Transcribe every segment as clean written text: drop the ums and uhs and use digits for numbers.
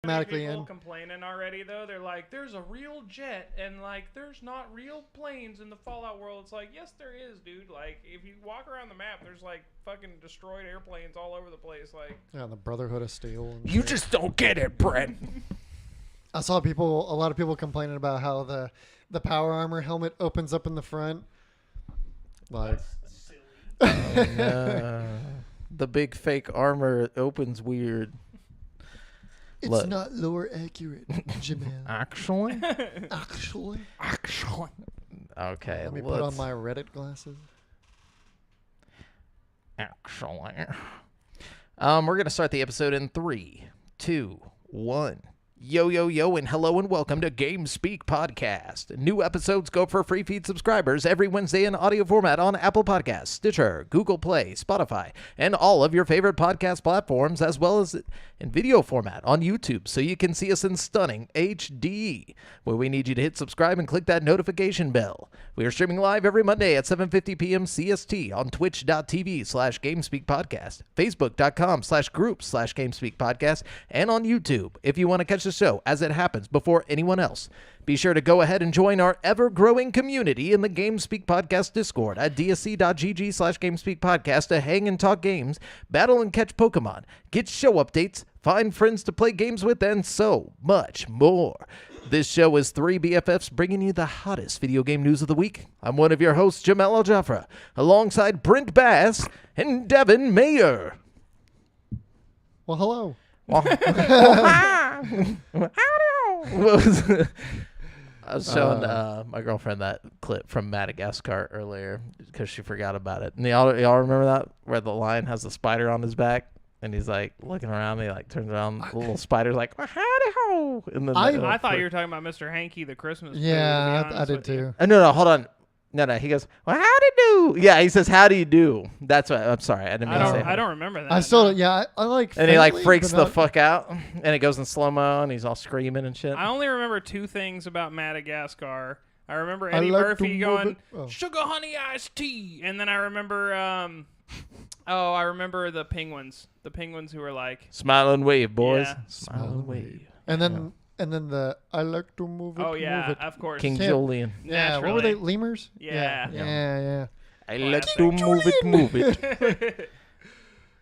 automatically people in. complaining already though. They're like, there's a real jet and like there's not real planes in the Fallout world. It's like, yes there is, dude. Like if you walk around the map, there's like fucking destroyed airplanes all over the place. Like Yeah, the Brotherhood of Steel. And You shit. just don't get it, Brent. I saw a lot of people complaining about how the power armor helmet opens up in the front. Like, that's silly. The big fake armor opens weird. it's Look. not lore accurate, Jamal. Actually? Actually. Okay, Let me put on my Reddit glasses. Actually. We're going to start the episode in 3, 2, 1. Yo, yo, yo, and hello and welcome to Game Speak Podcast. New episodes go for free feed subscribers every Wednesday in audio format on Apple Podcasts, Stitcher, Google Play, Spotify, and all of your favorite podcast platforms, as well as in video format on YouTube, so you can see us in stunning HD, where we need you to hit subscribe and click that notification bell. We are streaming live every Monday at 7:50 p.m. CST on twitch.tv/GameSpeakPodcast, Facebook.com/groups/GameSpeakPodcast, and on YouTube if you want to catch the show as it happens before anyone else. Be sure to go ahead and join our ever-growing community in the GameSpeak Podcast Discord at dsc.gg/GameSpeakPodcast to hang and talk games, battle and catch Pokemon, get show updates, find friends to play games with, and so much more. This show is 3 BFFs bringing you the hottest video game news of the week. I'm one of your hosts, Jamel Al-Jafra, alongside Brent Bass and Devin Mayer. Well, hello. I was showing my girlfriend that clip from Madagascar earlier because she forgot about it. And y'all remember that where the lion has the spider on his back and he's like looking around and he like turns around, the little spider's like howdy ho. And then I thought you were talking about Mr. Hanky the Christmas. Yeah, movie, I did too. No, hold on. No, he goes, well, howdy do. Yeah, he says, how do you do? That's what, I'm sorry. I didn't mean to say I don't remember that. I still, yeah, I like. And he like faintly, freaks but the not- fuck out, and it goes in slow mo, and he's all screaming and shit. I only remember two things about Madagascar. I remember I Eddie like Murphy to move going it. Oh. sugar honey iced tea, and then I remember I remember the penguins who were like Smile and wave, boys. Yeah. Smile and wave. And then the I like to move it. oh yeah, move it. of course. King Can't- Julian. Yeah, what were they? Lemurs? Yeah. Yeah. I Classic. like to move it, move it.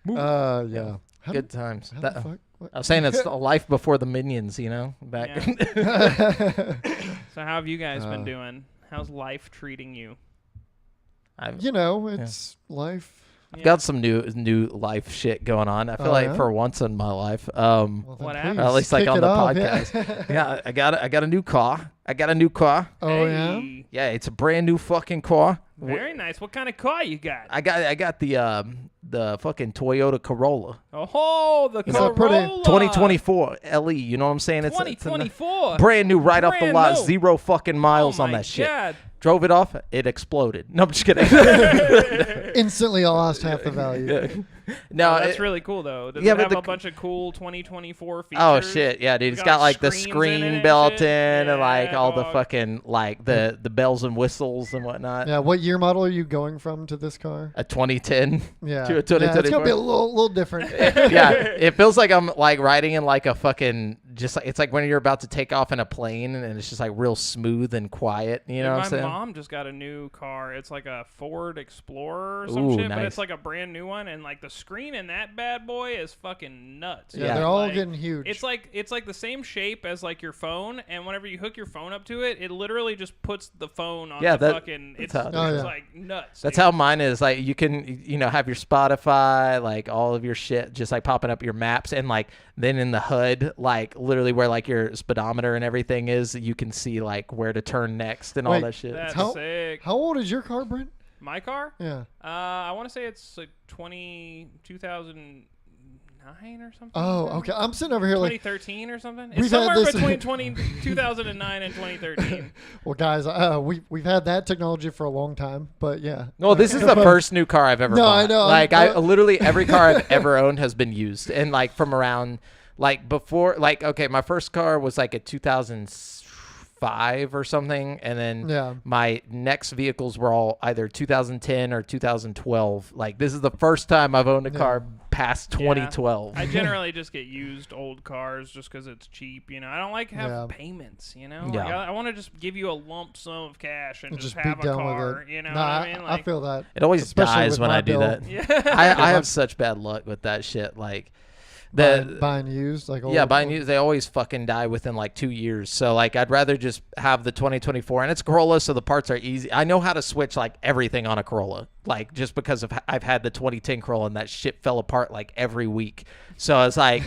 Yeah. How Good times. How That- the fuck? What? I was saying it's a life before the Minions, you know? Back. So how have you guys been doing? How's life treating you? I've You know, it's life. Yeah. got some new life shit going on. I feel Oh, like yeah? for once in my life, Well, then What please happened? at least like kick on it the off, podcast. Yeah. yeah, I got a new car. Oh yeah. Hey, Yeah, it's a brand new fucking car. very nice. What kind of car you got? I got the fucking Toyota Corolla, Oh, the Is that pretty? Corolla. 2024 LE. You know what I'm saying? It's a 2024. brand new, right off the Brand lot, new. 0 fucking miles Oh on my that shit. God. Drove it off, it exploded. No, I'm just kidding. Instantly lost half the value. No, That's it- really cool though. Does Yeah, it but have the- a bunch of cool 2024 features? Oh shit, yeah, dude. It's got like the screens in it screen and built shit? in and like Yeah, all the dog. fucking like the bells and whistles and whatnot. Yeah. What year model are you going from to this car? A 2010. Yeah. To a Yeah, it's gonna 2024. be a little different. Yeah, it feels like I'm like riding in like a fucking just like it's like when you're about to take off in a plane and it's just like real smooth and quiet. You know what I'm my saying? mom just got a new car. It's like a Ford Explorer or some Ooh, shit, but nice. it's like a brand new one, and like the screen in that bad boy is fucking nuts. Yeah, Yeah. they're all Like, getting huge. It's like the same shape as like your phone, and whenever you hook your phone up to it, it literally just puts the phone on Yeah, the that- fucking. It's, that's how it is. it's Oh, yeah. like nuts. That's dude. how mine is. Like you can, have your Spotify, like all of your shit, just like popping up your maps, and like then in the hood, like literally where like your speedometer and everything is, you can see like where to turn next and all Wait, that shit. That's How- sick. How old is your car, Brent? My car? Yeah. I want to say it's like 2009 or something. Oh, like that. okay. I'm sitting over here like, 2013 or something. We've It's had somewhere this- between 2009 and 2013. well, guys, we've had that technology for a long time, but yeah. No, this is the first new car I've ever No, bought. I know. Like I'm- I literally every car I've ever owned has been used, and like from around like before, like okay, my first car was like a 2005 2005 or something, and then Yeah. my next vehicles were all either 2010 or 2012. Like this is the first time I've owned a car past 2012. I generally just get used old cars just because it's cheap. I don't like have Yeah. payments. Yeah. Like, I want to just give you a lump sum of cash and Just just be have a done with car. it. You know Nah, what I mean? I feel that. It always Especially dies with when my I do bill. that. Yeah. I have such bad luck with that shit. Like Buying used, like old, buying used, they always fucking die within like 2 years. So like I'd rather just have the 2024, and it's Corolla, so the parts are easy. I know how to switch like everything on a Corolla, like just because of I've had the 2010 Corolla and that shit fell apart like every week. So it's like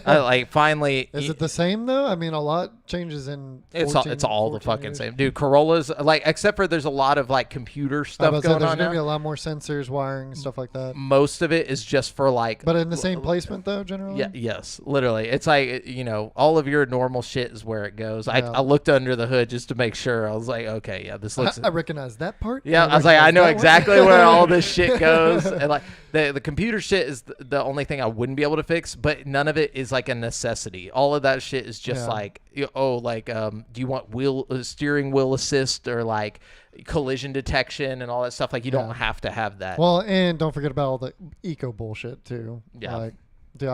like finally. Is it the same though? I mean, a lot changes in. It's 14, all the 14 fucking years. same, dude. Corollas, like, except for there's a lot of like computer I was stuff about to say, going there's on gonna be now. a lot more sensors, wiring, stuff like that. Most of it is just for like, But in the same placement though, generally. yeah, yes, literally. It's like all of your normal shit is where it goes. Yeah. I looked under the hood just to make sure. I was like, okay, yeah, this looks. I recognize that part. Yeah, I was like, I know recognize that one. exactly where all this shit goes, and like the computer shit is the only thing I wouldn't be able to fix, but none of it is like a necessity. All of that shit is just Yeah. like, do you want steering wheel assist or like collision detection and all that stuff? Like, you don't Yeah. have to have that. Well, and don't forget about all the eco bullshit too. Yeah. Like, dude,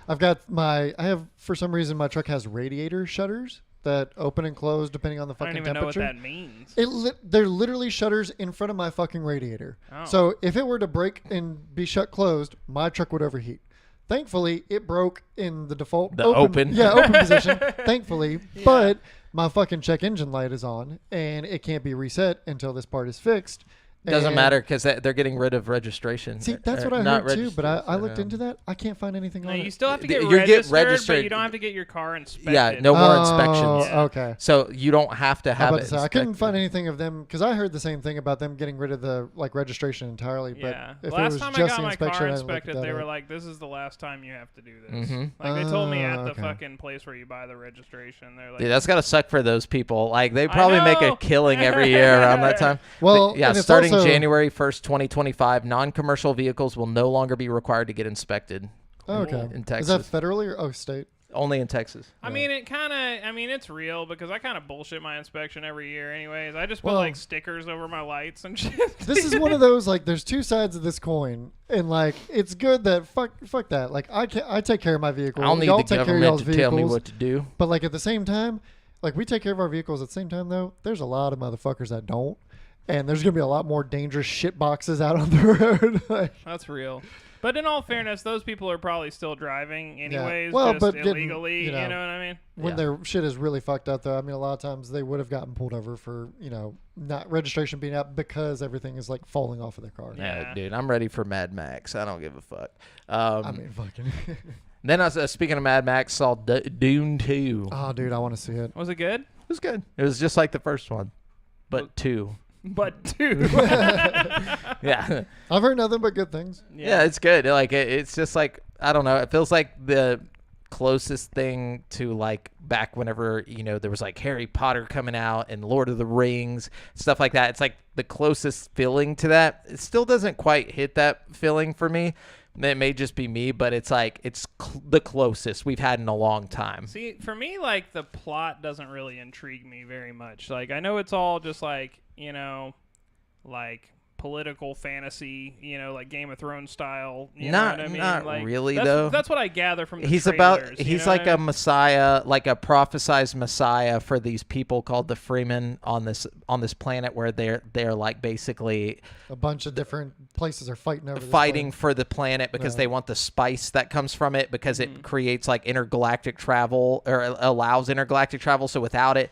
I have, for some reason, my truck has radiator shutters that open and close depending on the I don't fucking even know what temperature. that means. They're literally shutters in front of my fucking radiator. Oh. So if it were to break and be shut closed, my truck would overheat. Thankfully, it broke in the default open. Yeah, open position. Thankfully, but my fucking check engine light is on, and it can't be reset until this part is fixed. Doesn't And- matter because they're getting rid of registration. See, that's what I heard too, but I looked into that. I can't find anything No, on you it. still have to You get get registered, registered. but you don't have to get your car inspected. Yeah, no more Oh, inspections. Yeah. Okay. So you don't have to I have was about it. to say, I couldn't inspected. find anything of them because I heard the same thing about them getting rid of the registration entirely. But Yeah. if it Last was time I just got the my inspection, car I didn't look inspected, that they were up. like, "This is the last time you have to do this." Mhm. Like they told me at the Okay. fucking place where you buy the registration. They're like, Dude, that's gotta suck for those people. Like they probably make a know. killing every year around that time. Well, But, yeah, and it's starting also- January 1st, 2025, non-commercial vehicles will no longer be required to get inspected. Oh, okay. In Is Texas. that federally or state? Only in Texas. I mean, it's real because I kind of bullshit my inspection every year, anyways. I just put Well- like stickers over my lights and shit. This is one of those like there's two sides of this coin, and like it's good that fuck that. Like I take care of my vehicle. I don't need Y'all the take care of y'all's government to tell me vehicles. what to do. But like at the same time, like we take care of our vehicles at the same time though. There's a lot of motherfuckers that don't, and there's gonna be a lot more dangerous shit boxes out on the road. Like, That's real. But in all fairness, those people are probably still driving anyways, Well, just but getting, illegally. you know, You know what I mean? when Yeah. their shit is really fucked up though, I mean a lot of times they would have gotten pulled over for not registration being out because everything is like falling off of their car. Yeah. Dude, I'm ready for Mad Max. I don't give a fuck. I mean fucking. Then I was speaking of Mad Max, saw Dune 2. Oh dude, I want to see it. Was it good? It was good. It was just like the first one, but 2. But two. Yeah. I've heard nothing but good things. Yeah, it's good. Like it's just like I don't know. It feels like the closest thing to like back whenever there was like Harry Potter coming out and Lord of the Rings, stuff like that. It's like the closest feeling to that. It still doesn't quite hit that feeling for me. It may just be me, but it's like the closest we've had in a long time. See, for me, like the plot doesn't really intrigue me very much. Like I know it's all just like like political fantasy, like Game of Thrones style. You know what I mean? Not Like, really that's, though. That's what I gather from the He's trailers, he's know like what I a mean? messiah, like a prophesized messiah for these people called the Freemen on this planet where they're like basically A bunch of different places are fighting over this fighting planet. for the planet because Yeah. they want the spice that comes from it because it creates like intergalactic travel or allows intergalactic travel. So without it,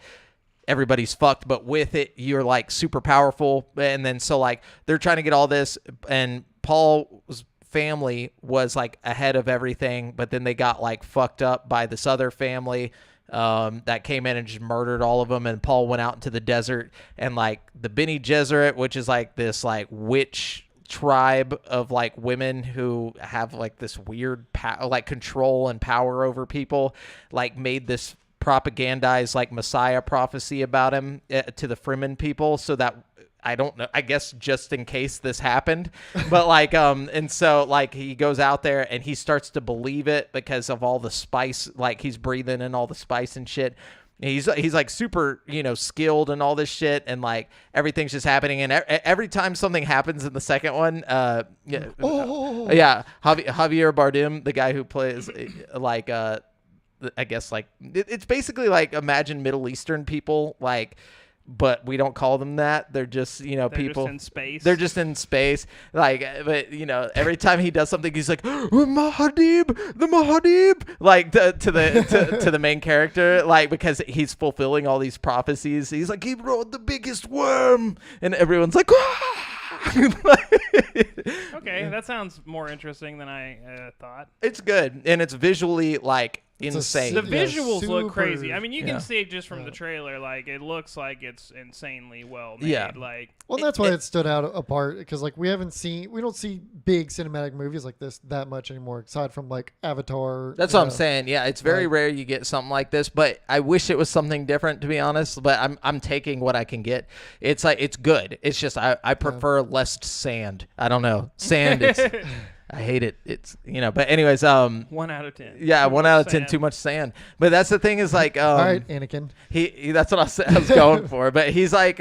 everybody's fucked, but with it, you're like super powerful. And then so like they're trying to get all this, and Paul's family was like ahead of everything, but then they got like fucked up by this other family that came in and just murdered all of them. And Paul went out into the desert, and like the Bene Gesserit, which is like this like witch tribe of like women who have like this weird like control and power over people, like made this propagandized like Messiah prophecy about him to the Fremen people, so that I don't know, I guess just in case this happened, but like and so like he goes out there and he starts to believe it because of all the spice, like he's breathing in all the spice and shit. He's like super, skilled and all this shit, and like everything's just happening. And every time something happens in the second one, Javier Bardem, the guy who plays like I guess like it's basically like imagine Middle Eastern people like. But we don't call them that. They're just, people. Just in space. They're just in space. Like, but every time he does something, he's like, Mahadib, the Mahadib, like to the main character, like because he's fulfilling all these prophecies. He's like, he rode the biggest worm, and everyone's like, Okay, that sounds more interesting than I thought. It's good, and it's visually like insane. The visuals look super- crazy. I mean, you Yeah. can see it just from the trailer. Like, it looks like it's insanely well made. Yeah. Like, Well, that's why it stood out apart because like we don't see big cinematic movies like this that much anymore, aside from like Avatar. That's what I'm saying. Yeah, it's very rare you get something like this, but I wish it was something different, to be honest. But I'm taking what I can get. It's like it's good. It's just I prefer less sand. I don't know. Sand is I hate it. It's but anyways, 1 out of 10. yeah, Too 1 much out of 10 sand. too much sand. But that's the thing is like All right, Anakin. he that's what I was going for. But he's like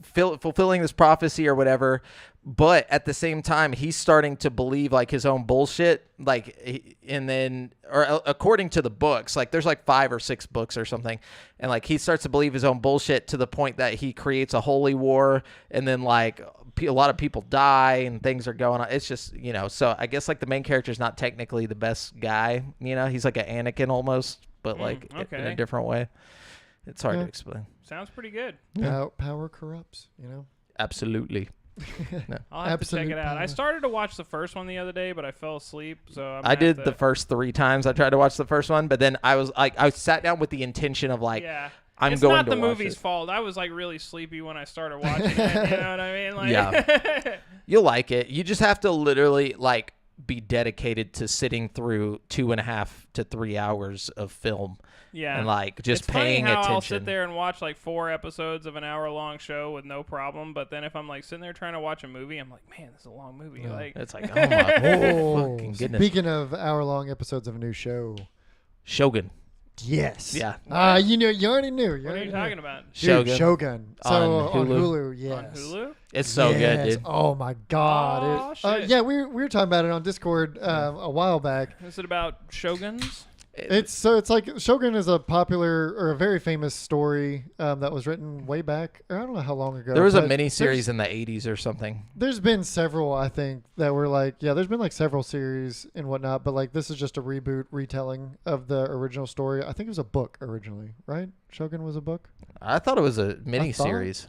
fulfilling this prophecy or whatever. But at the same time, he's starting to believe like his own bullshit. Like, and then, or according to the books, like there's like 5 or 6 books or something. And like he starts to believe his own bullshit to the point that he creates a holy war. And then like a lot of people die and things are going on. It's just, so I guess like the main character is not technically the best guy. He's like an Anakin almost, but like in a different way. It's hard to explain. Sounds pretty good. Power corrupts, Absolutely. No. I'll have to check Absolute it out. I power. started to watch the first one the other day, but I fell asleep. So I did the first 3 times. I tried to watch the first one, but then I was like, I sat down with the intention of like, Yeah. I'm it's going not to the watch movie's it. fault. I was like really sleepy when I started watching it. You know what I mean? Like, Yeah. You'll like it. You just have to literally like be dedicated to sitting through 2.5 to 3 hours of film. Yeah. And like just it's paying funny how attention. I'll sit there and watch like 4 episodes of an hour-long show with no problem, but then if I'm like sitting there trying to watch a movie, I'm like, man, this is a long movie. Yeah. Like, It's like, oh my Oh, fucking goodness. speaking of hour-long episodes of a new show. Shogun. Yes. Yeah. You already knew. what are you talking about? Dude, Shogun. Shogun. So On on Hulu. Hulu, yes. On Hulu? It's so good, Yes. dude. Oh my god. Aw, shit. Yeah, we were talking about it on Discord a while back. Is it about shoguns? It's like Shogun is a popular or a very famous story that was written way back. Or I don't know how long ago. There was a but mini series in the 80s or something. There's been several, I think, that were like, there's been like several series and whatnot, but like this is just a reboot retelling of the original story. I think it was a book originally, right? Shogun was a book. I thought it was a mini series.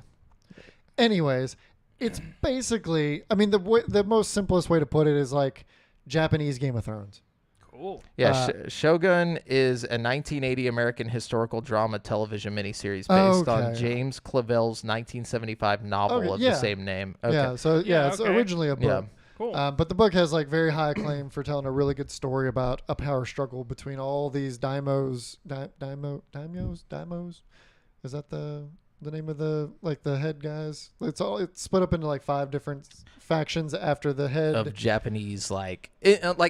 Anyways, it's basically, I mean, the most simplest way to put it is like Japanese Game of Thrones. Cool. Yeah, Shogun is a 1980 American historical drama television miniseries based on Okay. James Clavell's 1975 novel Okay, of yeah. the same name. Okay. Yeah, so Yeah, it's okay. originally a book. Cool. But the book has like very high acclaim for telling a really good story about a power struggle between all these daimos. Daimos? Is that the name of the head guys? It's split up into like 5 different factions after the head. Of Japanese like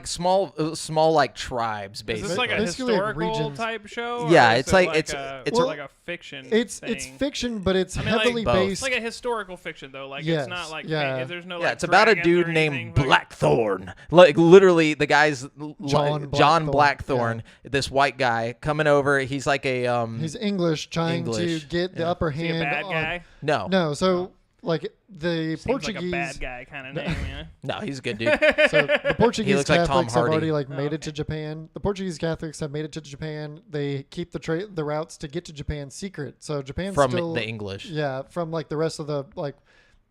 small like tribes Is basically. this like a Basically, like, historical regions. type show? Yeah, or is it's it like- like it's well, like a fiction. It's thing? fiction, but it's I mean, like, heavily both. based. It's like a historical fiction though. Like Yes, it's not like yeah. there's no Yeah, like it's about a dragons dude or named anything, like- Blackthorn. Like literally, the guy's John John Blackthorn, Blackthorn. This white guy coming over. He's like a He's English, trying English, to get the yeah. upper Is he hand. a bad on- guy? No, so like the Seems Portuguese. like a bad guy kind of name. Yeah. no, he's a good dude. So the Portuguese looks like Tom Catholics have Hardy. already like Oh, made it to okay. Japan. The Portuguese Catholics have made it to Japan. They keep the routes to get to Japan secret. So Japan's From still the English. yeah, from like the rest of the like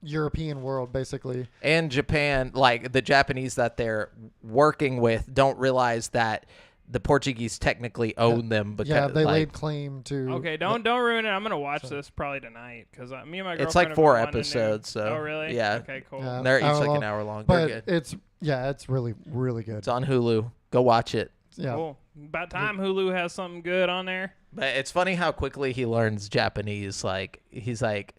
European world basically. And Japan, like the Japanese that they're working with, don't realize that the Portuguese technically own them. Because, Yeah, they like, laid claim to. Okay, don't ruin it. I'm gonna watch this probably tonight because me and my girlfriend. It's like have 4 been wanting to- episodes. So Oh really? Yeah, Okay, cool. Yeah. they're each Hour like long. an hour long. But They're good. it's really really good. It's on Hulu. Go watch it. Yeah. Cool. About time Hulu has something good on there. But it's funny how quickly he learns Japanese. Like he's like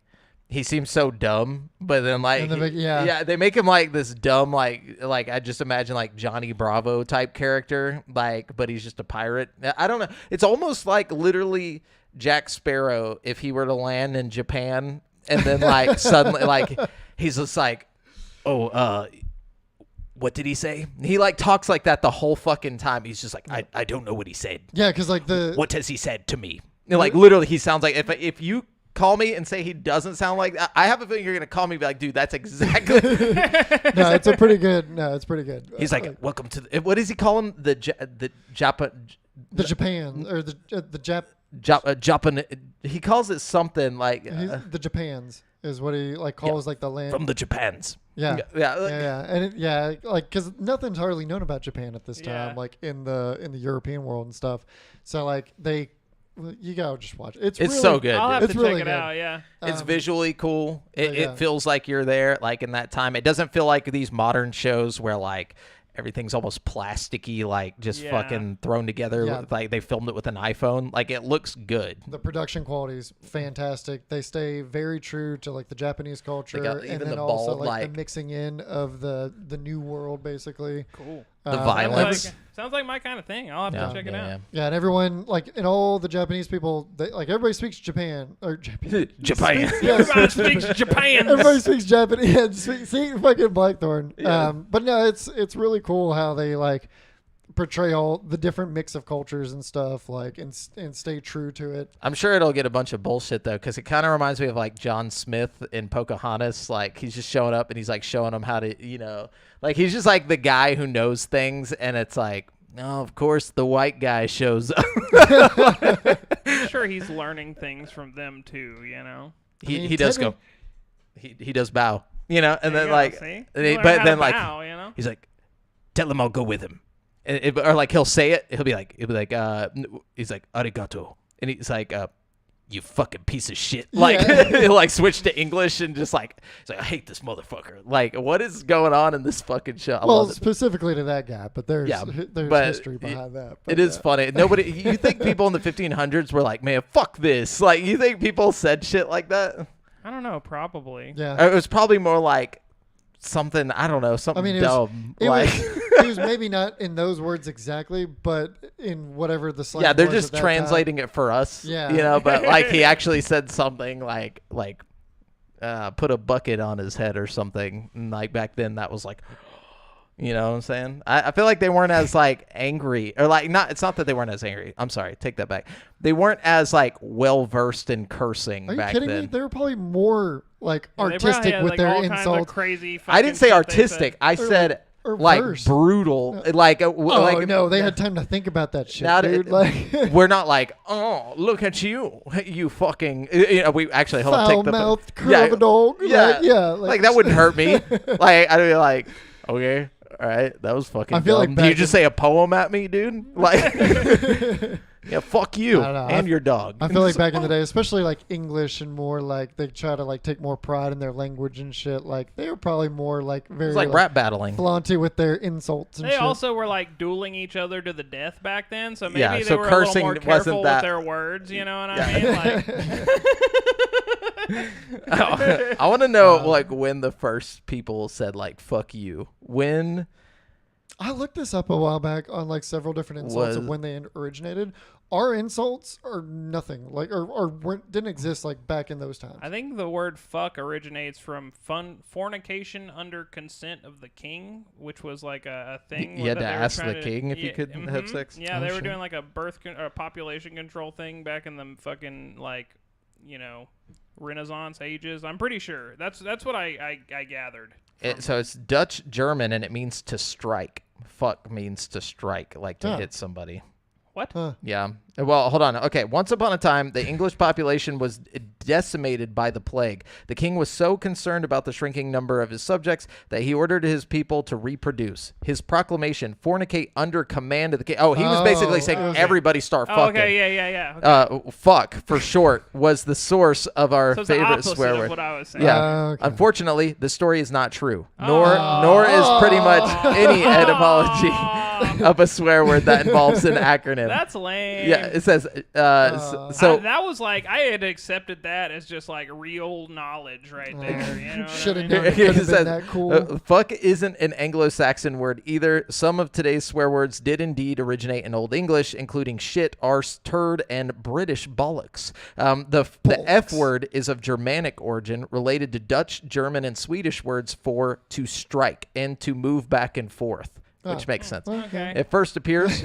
he seems so dumb, but then like they make him like this dumb like I just imagine like Johnny Bravo type character, like, but he's just a pirate. I don't know. It's almost like literally Jack Sparrow if he were to land in Japan and then like suddenly like he's just like, oh, what did he say? He like talks like that the whole fucking time. He's just like, I don't know what he said. Yeah, because like what has he said to me? Like literally, he sounds like if you call me and say he doesn't sound like that, I have a feeling you're gonna call me and be like, dude, that's exactly. No, it's pretty good. He's like, welcome to the, what does he call him? The Japan or the Japan. He calls it something like the Japans is what he like calls like the land from the Japans. Yeah, yeah. And like because nothing's hardly known about Japan at this time, like in the European world and stuff. So like you gotta just watch it. It's really, so good. I'll have it's to really check it good. out. Yeah, it's visually cool. It feels like you're there, like in that time. It doesn't feel like these modern shows where like everything's almost plasticky, like just fucking thrown together. Like they filmed it with an iPhone. Like it looks good. The production quality is fantastic. They stay very true to like the Japanese culture, and then also like the mixing in of the new world, basically. Cool. The violence. Sounds like my kind of thing. I'll have to check it out. Yeah, and everyone, like, and all the Japanese people, like, everybody speaks Japan. Japan. Everybody speaks Japan. Everybody speaks Japanese. Yeah, see fucking Blackthorn. Yeah. But no, it's really cool how they, like, portray all the different mix of cultures and stuff, like, and stay true to it. I'm sure it'll get a bunch of bullshit, though, because it kind of reminds me of, like, John Smith in Pocahontas. Like, he's just showing up and he's, like, showing them how to, you know, like, he's just, like, the guy who knows things, and it's like, no, of course the white guy shows up. I'm sure he's learning things from them, too, you know? He does go. He does bow, you know, and then, like, but then, like, bow, you know? He's like, tell him I'll go with him. Or like he'll say it, he'll be like, he's like, arigato, and he's like, you fucking piece of shit. Like he'll like switch to English and just like, he's like, I hate this motherfucker. Like, what is going on in this fucking show? Well, specifically to that guy, but there's history behind that. It is funny. Nobody, you think people in the 1500s were like, man, fuck this? Like, you think people said shit like that? I don't know, probably. Yeah, or it was probably more like something, I don't know, something dumb. It was maybe not in those words exactly, but in whatever the slang. Yeah, they're just translating it for us. Yeah, you know, but like he actually said something like put a bucket on his head or something. And like back then, that was like, you know what I'm saying? I feel like they weren't as like angry or like not. It's not that they weren't as angry. I'm sorry, take that back. They weren't as like well versed in cursing. Are you back kidding then. me? They were probably more like artistic with like their insults. Crazy. I didn't say artistic. I said. Like verse. Brutal, like no, they had time to think about that shit, dude. Like we're not like, oh, look at you, you fucking. You know, we actually hold on, take the foul-mouthed curve a dog. Like that wouldn't hurt me. Like I'd be like, okay, all right, that was fucking. I feel dumb. Like did you just say a poem at me, dude? Like. Yeah, fuck you and your dog. I feel like back in the day, especially like English and more like they try to like take more pride in their language and shit. Like they were probably more like very it's like rap battling, flaunty with their insults. And they shit. Also were like dueling each other to the death back then, so maybe they were cursing a little more careful with their words. You know what I mean? Like, I want to know like when the first people said like "fuck you." When I looked this up a while back on like several different insults of when they originated. Our insults are nothing like or didn't exist like back in those times. I think the word "fuck" originates from fornication under consent of the king, which was like a thing. You had to ask the king if you could have sex. Yeah, they were doing like a population control thing back in the fucking like, you know, Renaissance ages. I'm pretty sure that's what I gathered. So it's Dutch German and it means to strike. Fuck means to strike, like to hit somebody. What? Yeah. Well, hold on. Okay. Once upon a time, the English population was decimated by the plague. The king was so concerned about the shrinking number of his subjects that he ordered his people to reproduce. His proclamation, fornicate under command of the king. Oh, he was basically saying everybody start fucking. Okay, yeah. Okay. Fuck, for short, was the source of our so favorite swear word. What I was saying. Yeah. Okay. Unfortunately, the story is not true, nor is pretty much any etymology. of a swear word that involves an acronym. That's lame. Yeah, it says so. That was like I had accepted that as just like real knowledge right there. You know, Should have what I known mean? it could have It says, been that cool. fuck isn't an Anglo-Saxon word either. Some of today's swear words did indeed originate in Old English, including shit, arse, turd, and British bollocks. The F word is of Germanic origin, related to Dutch, German, and Swedish words for to strike and to move back and forth, which makes sense. Okay. It first appears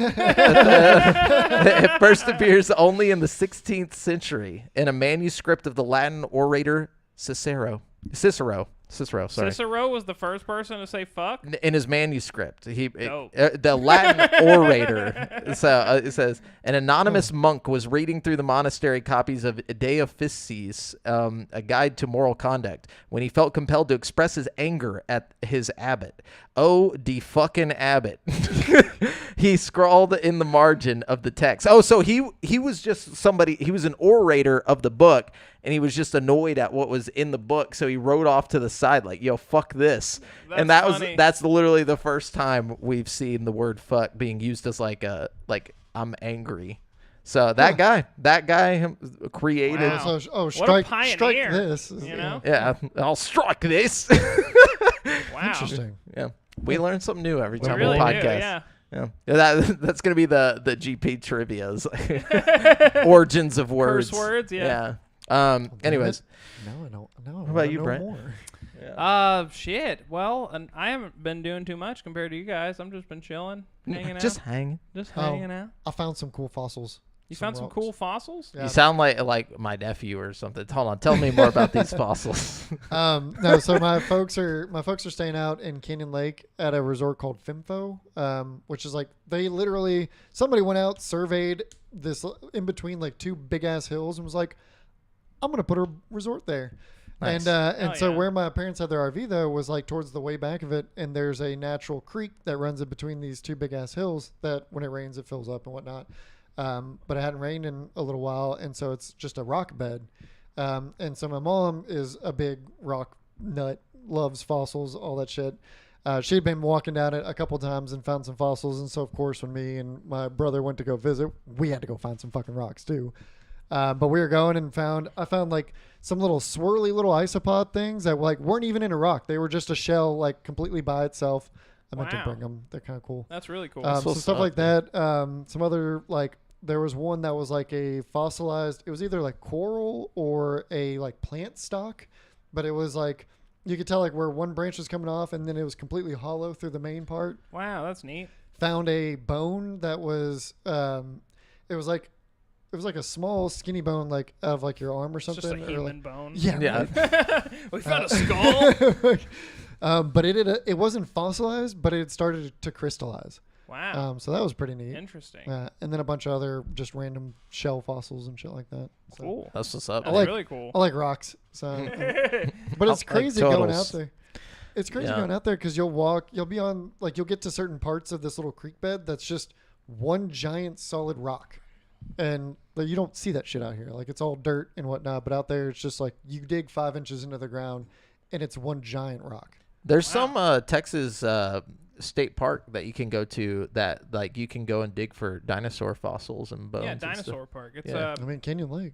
only in the 16th century in a manuscript of the Latin orator Cicero. Sorry. Cicero was the first person to say fuck. In his manuscript, Dope. the Latin orator. So it says an anonymous monk was reading through the monastery copies of De Officiis, a guide to moral conduct, when he felt compelled to express his anger at his abbot. Oh, de fucking abbot! He scrawled in the margin of the text. Oh, so he was just somebody. He was an orator of the book. And he was just annoyed at what was in the book, so he wrote off to the side like, "Yo, fuck this." And that's literally the first time we've seen the word "fuck" being used as like I'm angry. So that guy created. Wow. Oh, What a strike pioneer, this. you know? Yeah, I'll strike this. Wow. Interesting. Yeah, we learn something new every We time really we do, podcast. yeah. Yeah, that's gonna be the GP trivia's origins of words. Curse words, yeah. Anyways, No, I don't. No. What about you, Brent? More. Shit. Well, and I haven't been doing too much compared to you guys. I've just been chilling, hanging out. just hang. Just hanging out. I found some cool fossils. You found some rocks. cool fossils? Yeah. You sound like my nephew or something. Hold on, tell me more about these fossils. No, so my folks are staying out in Canyon Lake at a resort called Fimfo, which is like somebody went out, surveyed this in between like two big ass hills and was like, I'm gonna put a resort there. Nice. And so yeah. where my parents had their RV though was like towards the way back of it, and there's a natural creek that runs in between these two big ass hills that when it rains it fills up and whatnot. But it hadn't rained in a little while, and so it's just a rock bed. And so my mom is a big rock nut, loves fossils, all that shit. She'd been walking down it a couple times and found some fossils, and so of course when me and my brother went to go visit, we had to go find some fucking rocks too. But we were going and I found like some little swirly little isopod things that like weren't even in a rock. They were just a shell like completely by itself. I meant to Wow. bring them. They're kind of cool. That's really cool. So stuff like that. Some other like there was one that was like a fossilized. It was either like coral or a like plant stock, but it was like you could tell like where one branch was coming off, and then it was completely hollow through the main part. Wow, that's neat. Found a bone that was it was like a small skinny bone like of like your arm or It's something. just a or, human like, bone. Yeah. We found a skull. But it wasn't fossilized, but it had started to crystallize. Wow. So that was pretty neat. Interesting. And then a bunch of other just random shell fossils and shit like that. So Cool. That's what's up. That's like- really cool. I like rocks. So, but it's Like crazy going out turtles. there. It's crazy Yeah. going out there because you'll be on like you'll get to certain parts of this little creek bed that's just one giant solid rock, and like, you don't see that shit out here. Like it's all dirt and whatnot, but out there it's just like you dig 5 inches into the ground, and it's one giant rock. There's some Texas state park that you can go to that like you can go and dig for dinosaur fossils and bones. Yeah, and stuff. dinosaur park. It's Yeah. I mean Canyon Lake.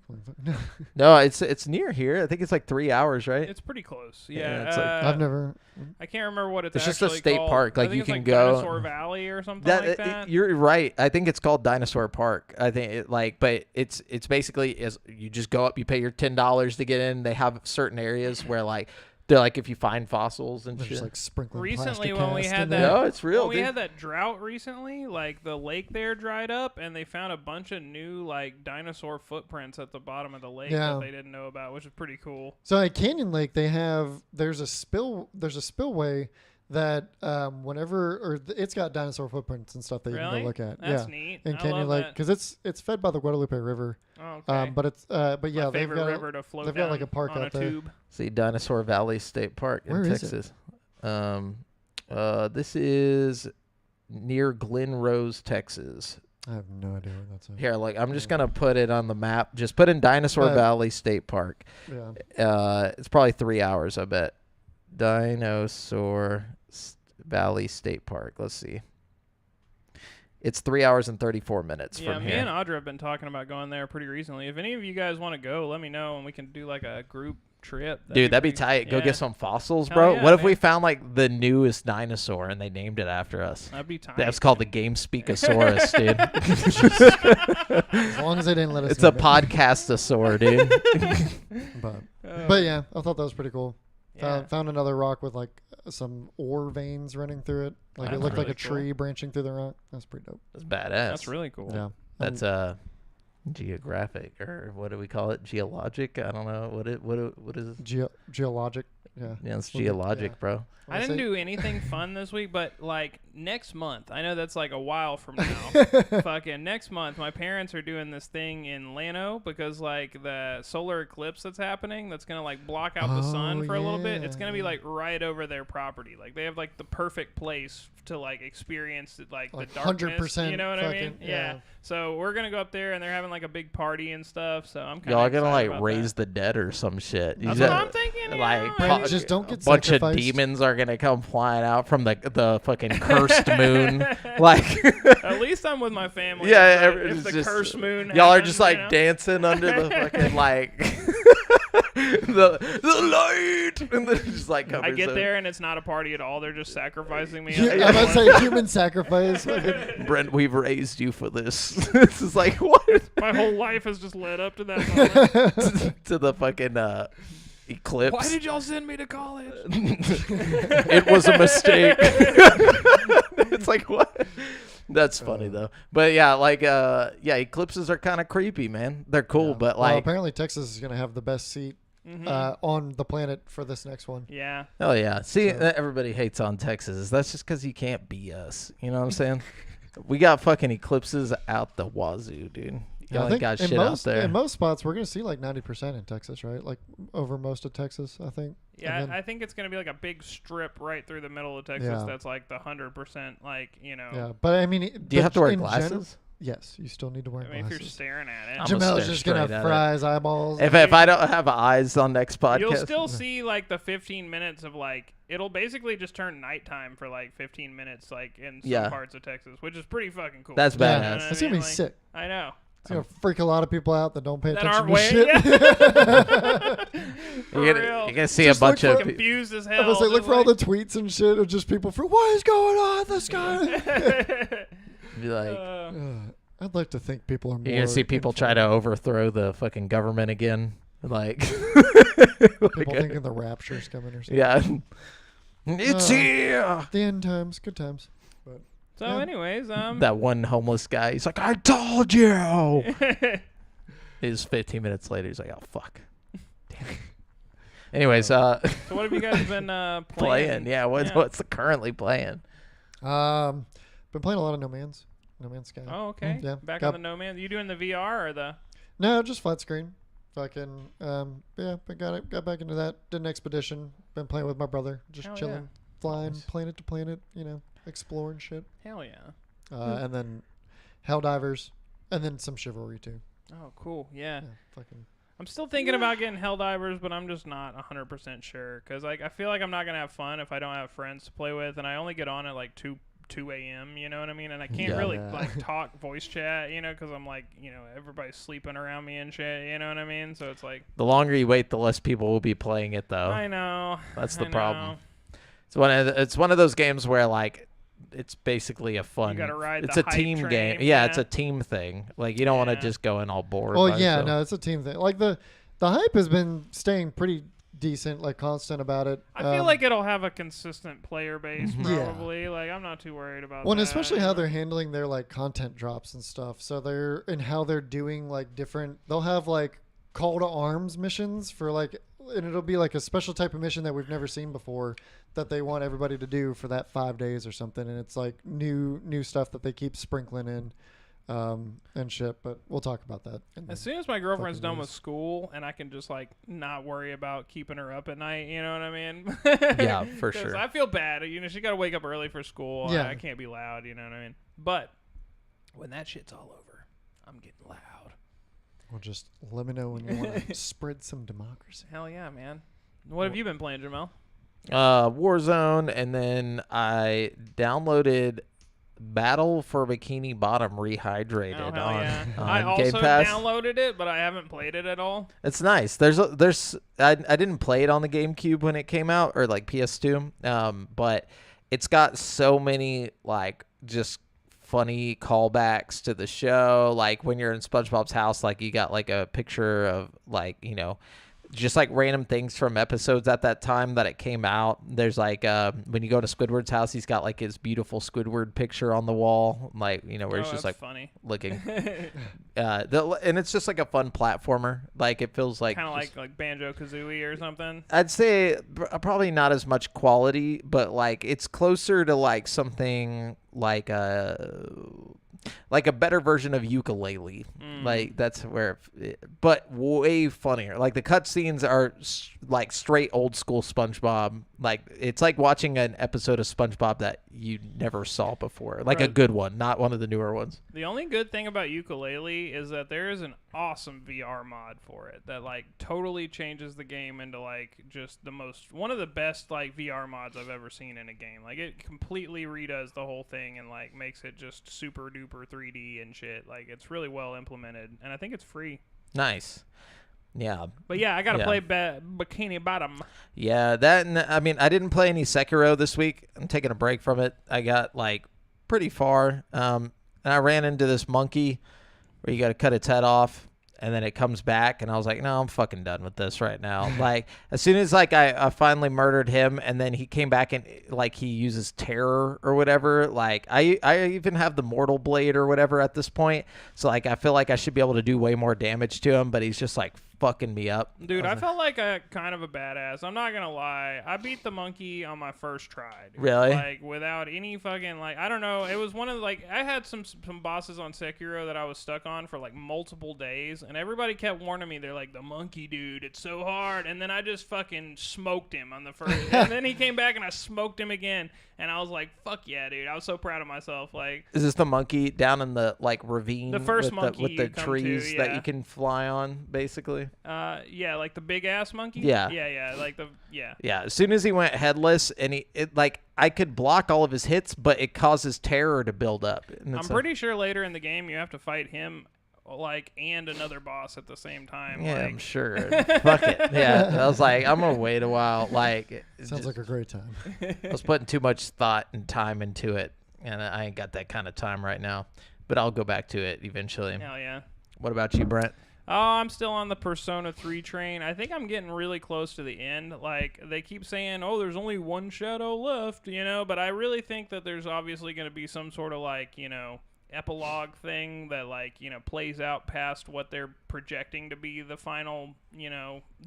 No, it's near here. I think it's like 3 hours, right? it's pretty close. Yeah, Yeah. it's like- I've never. I can't remember what it's It's just a actually state called. park, like, I think you it's can like go- Dinosaur Valley or something like that. You're right. I think it's called Dinosaur Park. I think but it's basically as you just go up, you pay your $10 to get in. They have certain areas where like they're like if you find fossils and There's shit. just like sprinkling Recently, plastic when we cast had in that, there. No, it's real, When we dude. had that drought recently, like the lake there dried up, and they found a bunch of new like dinosaur footprints at the bottom of the lake Yeah. that they didn't know about, which is pretty cool. So at Canyon Lake, there's a spillway that it's got dinosaur footprints and stuff that you can Really? go look at. That's yeah, neat. in I Canyon love Lake that. because it's fed by the Guadalupe River. Oh, okay. But yeah, My they've favorite got river to float they've down got like a park on out a there. tube. See Dinosaur Valley State Park in Where is it? Texas. This is near Glen Rose, Texas. I have no idea where that's at. Here, like I'm just gonna put it on the map. Just put in Dinosaur Valley State Park. Yeah. It's probably 3 hours, I bet. Dinosaur Valley State Park. Let's see. It's 3 hours and 34 minutes Yeah, from me here. and Audra have been talking about going there pretty recently. If any of you guys want to go, let me know, and we can do like a group trip. Dude, that'd be pretty- tight. Go yeah, get some fossils, Hell bro. yeah, What if we man. found like the newest dinosaur and they named it after us? That'd be tight. That's called the Game Speakosaurus, dude. As long as they didn't let us. It's a name it. podcastasaur, dude. But yeah, I thought that was pretty cool. Yeah. Found another rock with like some ore veins running through it. Like That's it looked like really a cool. tree branching through the rock. That's pretty dope. That's badass. That's really cool. Yeah. That's geographic, or what do we call it? Geologic? I don't know. What is it? Geologic. Yeah. Yeah, it's Would be- geologic, yeah. bro. I didn't do anything fun this week, but like next month, I know that's like a while from now. Fucking next month, my parents are doing this thing in Llano because like the solar eclipse that's happening, that's gonna like block out the sun Oh, for a little bit. It's yeah, gonna be yeah. like right over their property. Like they have like the perfect place to like experience it, like Like the darkness. 100% You know what I mean? fucking- Yeah. yeah. So we're gonna go up there, and they're having like a big party and stuff. So I'm kind Y'all of are gonna excited like about raise that. the dead or some shit. You That's just- what I'm thinking. you like, know, Brandon, maybe- just don't a get bunch of sacrificed. demons are gonna come flying out from the fucking cursed moon. Like, At least I'm with my family. yeah, if the cursed moon. y'all are happens, just like you know? dancing under the fucking like the light, and then it just like covers I get it. there and it's not a party at all. They're just sacrificing me. I'm about to say human sacrifice. Brent, we've raised you for this. This is like what My whole life has just led up to that moment. to the fucking eclipse. Why did y'all send me to college? It was a mistake. It's like what? That's funny though. But yeah, like eclipses are kind of creepy, man. They're cool, Yeah. but Well, like apparently Texas is gonna have the best seat on the planet for this next one. Yeah. oh yeah. See, So- everybody hates on Texas. That's just because you can't be us. You know what I'm saying? We got fucking eclipses out the wazoo, dude. Y'all ain't got in shit most, out there. in most spots we're gonna see like 90% in Texas, right? Like over most of Texas, I think. Yeah, And then- I think it's going to be like a big strip right through the middle of Texas Yeah. that's like the 100%, like, you know. yeah, but I mean, Do you have to wear in glasses? yes, you still need to wear I mean, if you're glasses. staring at it. I'm Jamel's stare just gonna straight at fry it. his eyeballs. If I don't have eyes on next podcast, You'll still see like the 15 minutes of like it'll basically just turn nighttime for like 15 minutes like in some Yeah. parts of Texas, which is pretty fucking cool. That's yeah, badass. You know it's what gonna I be mean? Like, sick. I know. It's gonna freak a lot of people out that don't pay That attention aren't to way. shit. For you're real. gonna see Just a bunch look of for- Confused as I hell. was like, look Just for all the tweets and shit of just people for what is going on in the sky. be like, I'd like to think people are more. you're gonna see people try to overthrow the fucking government again. Like, people thinking the rapture's coming or something. yeah, it's Uh, here. The end times, good times. So, Yeah. anyways, That one homeless guy, he's like, I told you. He's 15 minutes later, he's like, oh fuck. Damn it. Anyways, so what have you guys been playing? playing. Yeah, what's currently playing? Been playing a lot of No Man's Sky. Oh, okay. Yeah, Back got- on the No Man. You doing the VR or the? No, just flat screen. Fucking but got back into that. Did an expedition. Been playing with my brother, just Hell chilling, flying Nice. planet to planet, exploring shit. Hell yeah. And then Helldivers, and then some Chivalry too. Oh, cool. Yeah. Yeah, fucking. I'm still thinking about getting Helldivers, but I'm just not 100% sure because like I feel like I'm not gonna have fun if I don't have friends to play with, and I only get on at like 2 a.m. You know what I mean? And I can't Yeah. really Yeah. like talk voice chat, because I'm like, everybody's sleeping around me and shit. You know what I mean? So it's like The longer you wait, the less people will be playing it, though. I know. That's the I problem. know. It's one of those games where like it's basically a fun. gotta ride it's the a hype team train, game. Yeah, yeah. it's a team thing. Like you don't want to Yeah. just go in all bored. Well, by yeah, yourself. no, it's a team thing. Like the hype has been staying pretty decent, like constant about it. I feel like it'll have a consistent player base Yeah. probably. Like I'm not too worried about Well, and that. especially how they're handling their like content drops and stuff. So how they're doing like different. They'll have like call to arms missions for like, and it'll be like a special type of mission that we've never seen before that they want everybody to do for that 5 days or something. And it's like new stuff that they keep sprinkling in, and shit. But we'll talk about that. As soon as my girlfriend's fucking done news. with school and I can just like not worry about keeping her up at night, you know what I mean? Yeah, for 'Cause sure. I feel bad. She got to wake up early for school. Yeah. I can't be loud, you know what I mean? But when that shit's all over, I'm getting loud. Well, just let me know when you want to spread some democracy. Hell yeah, man. What have you been playing, Jamel? Warzone, and then I downloaded Battle for Bikini Bottom Rehydrated Oh, hell on, yeah. on I also Game Pass. downloaded it, but I haven't played it at all. It's nice. I didn't play it on the GameCube when it came out, or like PS2. But it's got so many like just funny callbacks to the show. Like when you're in SpongeBob's house, like you got like a picture of like, just like random things from episodes at that time that it came out. There's like when you go to Squidward's house, he's got like his beautiful Squidward picture on the wall, like where he's just like funny. looking. And it's just like a fun platformer. Like it feels like Kind of like Banjo-Kazooie or something. I'd say probably not as much quality, but like it's closer to like something like a better version of Ukulele. Like that's where, but way funnier. Like the cutscenes are like straight old school SpongeBob. Like it's like watching an episode of SpongeBob that you never saw before. Like a good one, not one of the newer ones. The only good thing about Ukulele is that there is an awesome VR mod for it that like totally changes the game into like just one of the best like VR mods I've ever seen in a game. Like it completely redoes the whole thing and like makes it just super duper 3D and shit. Like it's really well implemented, and I think it's free. Nice. Yeah. But yeah, I gotta play Bikini Bottom. Yeah, that. And, I mean, I didn't play any Sekiro this week. I'm taking a break from it. I got like pretty far, and I ran into this monkey where you got to cut its head off, and then it comes back, and I was like, no, I'm fucking done with this right now. Like as soon as like I finally murdered him, and then he came back and like he uses terror or whatever. Like I even have the mortal blade or whatever at this point, so like I feel like I should be able to do way more damage to him, but he's just like fucking me up. Dude, I felt like a kind of a badass. I'm not gonna lie. I beat the monkey on my first try. Dude. Really? Like without any fucking like I don't know. It was one of like I had some bosses on Sekiro that I was stuck on for like multiple days, and everybody kept warning me. They're like, the monkey dude, it's so hard. And then I just fucking smoked him on the first. And then he came back and I smoked him again. And I was like, fuck yeah, dude. I was so proud of myself. Like, is this the monkey down in the like ravine? The first with monkey with the you come trees to, that yeah. you can fly on, basically. Yeah, like the big ass monkey. Yeah. Yeah, like the yeah. Yeah, as soon as he went headless, and like I could block all of his hits, but it causes terror to build up. And I'm pretty sure later in the game you have to fight him like and another boss at the same time. Yeah, like. I'm sure. Fuck it. Yeah, I was like, I'm gonna wait a while. Like, Sounds like a great time. I was putting too much thought and time into it, and I ain't got that kind of time right now. But I'll go back to it eventually. Hell yeah. What about you, Brent? Oh, I'm still on the Persona 3 train. I think I'm getting really close to the end. Like, they keep saying, oh, there's only one shadow left, but I really think that there's obviously going to be some sort of, like, epilogue thing that, like, plays out past what they're projecting to be the final,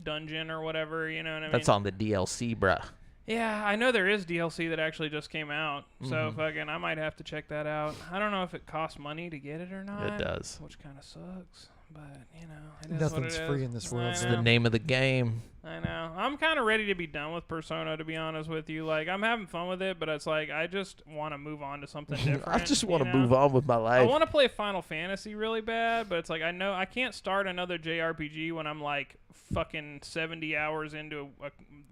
dungeon or whatever, you know what I mean? That's on the DLC, bruh. Yeah, I know there is DLC that actually just came out, so fucking I might have to check that out. I don't know if it costs money to get it or not. It does. Which kind of sucks. But, it is Nothing's what it free is. in this world. It's the name of the game. I know. I'm kind of ready to be done with Persona, to be honest with you. Like, I'm having fun with it, but it's like, I just want to move on to something different. I just want to move on with my life. I want to play Final Fantasy really bad, but it's like, I know I can't start another JRPG when I'm like fucking 70 hours into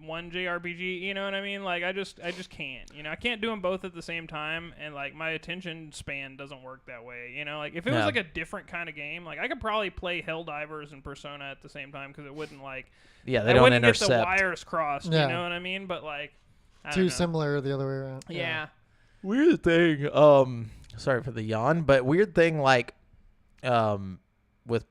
one JRPG, you know what I mean? Like, I just can't, I can't do them both at the same time, and like my attention span doesn't work that way, like if it was like a different kind of game, like I could probably play Helldivers and Persona at the same time, because it wouldn't like, yeah, they I don't wouldn't intercept. get the wires crossed, Yeah. you know what I mean? But like, I don't Too know. similar the other way around. Yeah. Weird thing, sorry for the yawn, but weird thing, like, with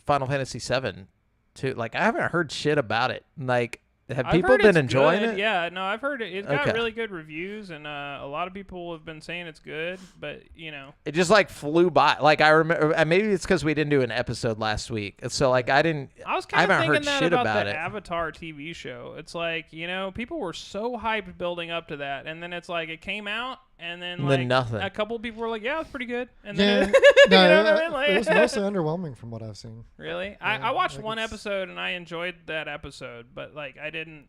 Final Fantasy VII, too. Like, I haven't heard shit about it. Like, have I've people heard been it's enjoying good. it? Yeah, no, I've heard it. It's got Okay. really good reviews, and a lot of people have been saying it's good. But It just like flew by. Like, I remember, maybe it's because we didn't do an episode last week, so like I was kind of haven't thinking heard that shit about about the it. Avatar TV show. It's like people were so hyped building up to that, and then it's like it came out, and then like nothing. a couple people were like, "Yeah, it's pretty good," and Yeah. then No, you know what I mean? Like, it was mostly underwhelming from what I've seen. really. Yeah, I watched like one it's- episode and I enjoyed that episode, but like I didn't,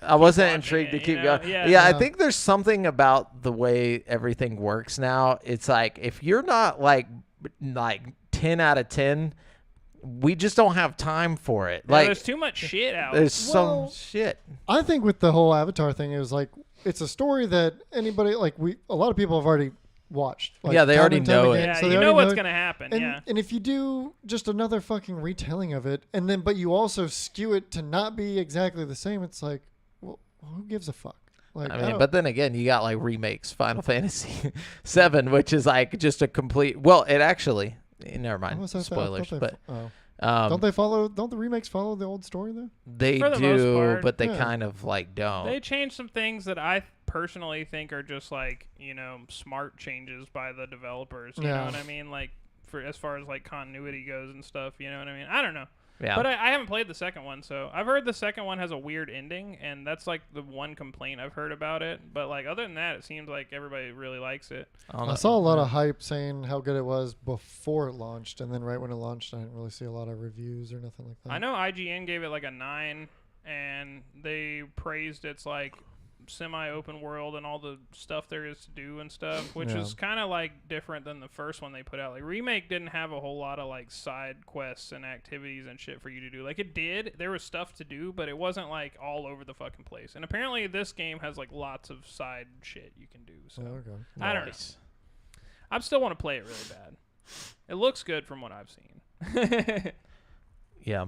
I wasn't watching intrigued it, to keep you know? going. Yeah. Yeah, I Yeah. think there's something about the way everything works now. It's like if you're not like 10 out of 10, we just don't have time for it. Yeah, Like there's too much shit out. there's Well, some shit. I think with the whole Avatar thing, it was like it's a story that anybody a lot of people have already watched. Like, Yeah, they time already and time know again. Yeah, So you they know already what's it. gonna happen. And, Yeah. and if you do just another fucking retelling of it, but you also skew it to not be exactly the same, it's like, well, who gives a fuck? Like, I mean, but then again, you got like remakes, Final Fantasy 7, which is like just a complete. Well, it actually. Never mind. Spoilers, but don't they follow? Don't the remakes follow the old story though? they For the most do, part, but they yeah. kind of like don't. They changed some things that I personally think are just like, smart changes by the developers. You know what I mean? Like for as far as like continuity goes and stuff. You know what I mean? I don't know. Yeah. But I haven't played the second one, so I've heard the second one has a weird ending, and that's like the one complaint I've heard about it. But like other than that, it seems like everybody really likes it. I saw a lot of hype saying how good it was before it launched, and then right when it launched, I didn't really see a lot of reviews or nothing like that. I know IGN gave it like a 9, and they praised its like semi-open world and all the stuff there is to do and stuff, which is kind of like different than the first one they put out. Like Remake didn't have a whole lot of like side quests and activities and shit for you to do. Like it did, there was stuff to do, but it wasn't like all over the fucking place. And apparently this game has like lots of side shit you can do. So I don't know. I still want to play it really bad. It looks good from what I've seen. Yeah,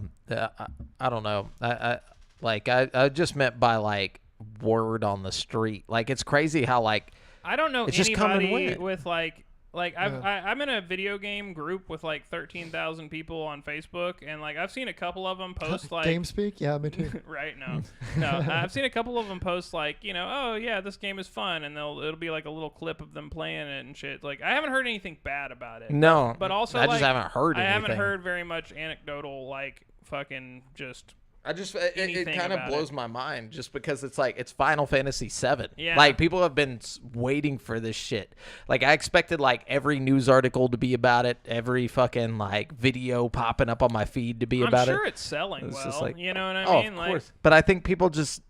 I don't know. I just meant by like word on the street. Like it's crazy how like I don't know it's just come and anybody went. with like I'm in a video game group with like 13,000 people on Facebook, and like I've seen a couple of them post like GameSpeak, yeah, me too. right, no, I've seen a couple of them post like, oh yeah, this game is fun, and it'll be like a little clip of them playing it and shit. Like I haven't heard anything bad about it. No, but also I like, just haven't heard anything. I haven't heard very much anecdotal like fucking just. It kind of blows my mind just because it's like it's Final Fantasy 7. Yeah. Like people have been waiting for this shit. Like I expected like every news article to be about it, every fucking like video popping up on my feed to be about it. I'm sure it's selling well. Just like, you know what I mean? Of course. But I think people just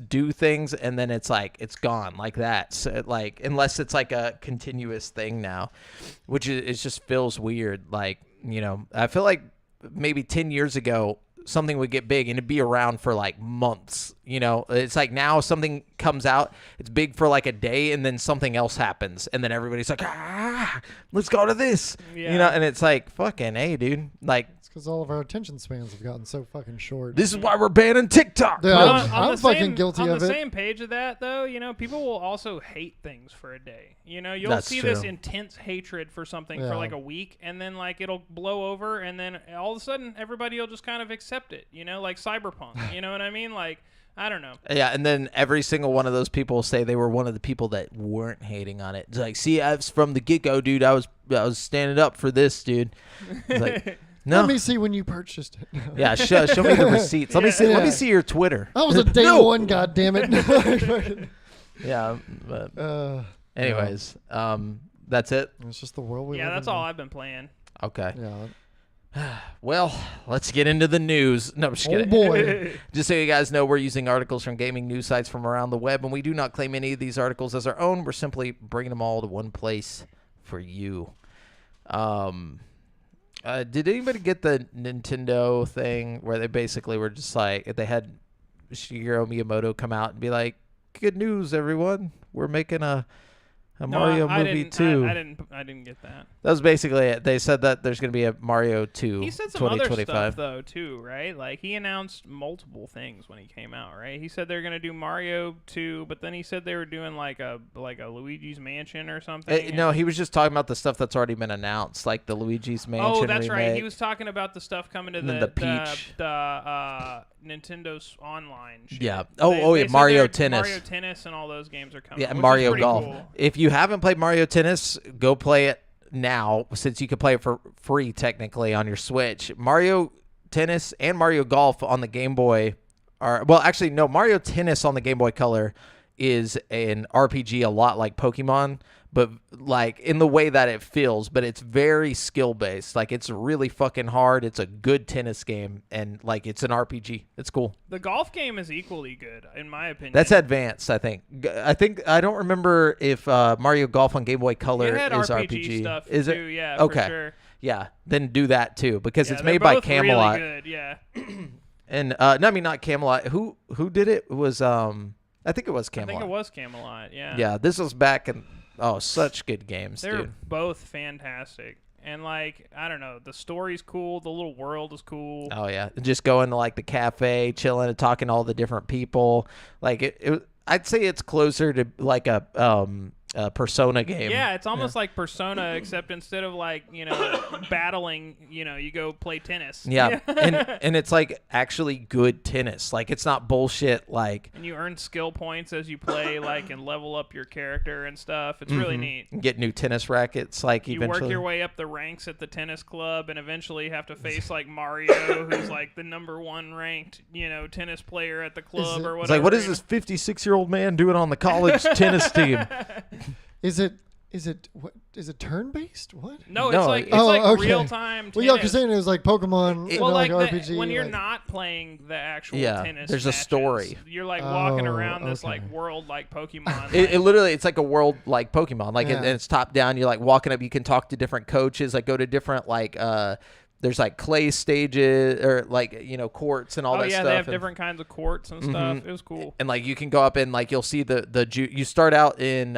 do things and then it's like it's gone like that. So like unless it's like a continuous thing now, which it just feels weird. Like I feel like maybe 10 years ago. Something would get big and it'd be around for like months. It's like now something comes out, it's big for like a day, and then something else happens, and then everybody's like, let's go to this. And it's like, fucking hey, dude. Like it's because all of our attention spans have gotten so fucking short. This is why we're banning TikTok. Yeah, I'm fucking guilty of it. On the same page of that, though, people will also hate things for a day. You'll That's see true. this intense hatred for something for like a week, and then like it'll blow over, and then all of a sudden everybody will just kind of accept it. Like Cyberpunk. You know what I mean? Like I don't know. Yeah, and then every single one of those people say they were one of the people that weren't hating on it. It's like, see, I was from the get-go, dude. I was standing up for this, dude. It's like, no. Let me see when you purchased it. Yeah, show me the receipts. Let me see your Twitter. I was a day one, goddammit. Yeah, but anyways, that's it. It's just the world we live in. Yeah, that's all I've been playing. Okay. Yeah. Well, let's get into the news. No, I'm just kidding. Boy. Just so you guys know, we're using articles from gaming news sites from around the web, and we do not claim any of these articles as our own. We're simply bringing them all to one place for you. Did anybody get the Nintendo thing where they basically were just like, they had Shigeru Miyamoto come out and be like, good news, everyone. We're making a Mario movie too. I didn't get that. That was basically it. They said that there's going to be a Mario 2. He said some other stuff though too, right? Like he announced multiple things when he came out, right? He said they're going to do Mario 2, but then he said they were doing like a Luigi's Mansion or something. No, he was just talking about the stuff that's already been announced, like the Luigi's Mansion. Oh, that's remake. right. He was talking about the stuff coming to the Peach. the Nintendo's online shit. Yeah. They Mario said Tennis. Mario Tennis and all those games are coming. Yeah, which Mario is pretty Golf. Cool. If you haven't played Mario Tennis, go play it now, since you can play it for free technically on your Switch. Mario Tennis and Mario Golf on the Game Boy are, well, actually no, Mario Tennis on the Game Boy Color is an RPG a lot like Pokemon, but like in the way that it feels, but it's very skill based. Like it's really fucking hard. It's a good tennis game, and like it's an RPG. It's cool. The golf game is equally good, in my opinion. That's advanced, I think. I don't remember if Mario Golf on Game Boy Color it had is RPG stuff is too, it? Yeah, okay. for sure. Yeah, then do that too, because Yeah, it's they're made by both Camelot. Really good, yeah. And no, I mean not Camelot. Who did it? It was I think it was Camelot. I think it was Camelot. Yeah. Yeah, this was back in Oh, such good games, They're dude. both fantastic. And, like, I don't know, the story's cool, the little world is cool. Oh yeah, just going to like the cafe, chilling and talking to all the different people. Like I'd say it's closer to like a Persona game. Yeah, it's almost like Persona, except instead of, like, battling, you go play tennis. Yeah, and it's like actually good tennis. Like it's not bullshit. Like And you earn skill points as you play, like, and level up your character and stuff. It's really neat. get new tennis rackets. Like You eventually work your way up the ranks at the tennis club, and eventually have to face like Mario, who's like the #1 ranked, tennis player at the club or whatever. It's like, what is this 56-year-old man doing on the college tennis team? Is it turn based? What? No, No, it's like it- it's like okay. real time tennis. Well, yeah, because saying it was like Pokemon, It- and Well, like like RPG. when you're like- not playing the actual Yeah, tennis, there's a matches, story. You're like walking Oh, around this okay. like world like Pokemon. It literally, it's like a world like Pokemon. Like Yeah. and it's top down. You're like walking up. You can talk to different coaches. Like go to different like there's like clay stages or like courts and all oh that yeah, stuff. they have and, different kinds of courts and stuff. It was cool. and like you can go up and like you'll see you start out in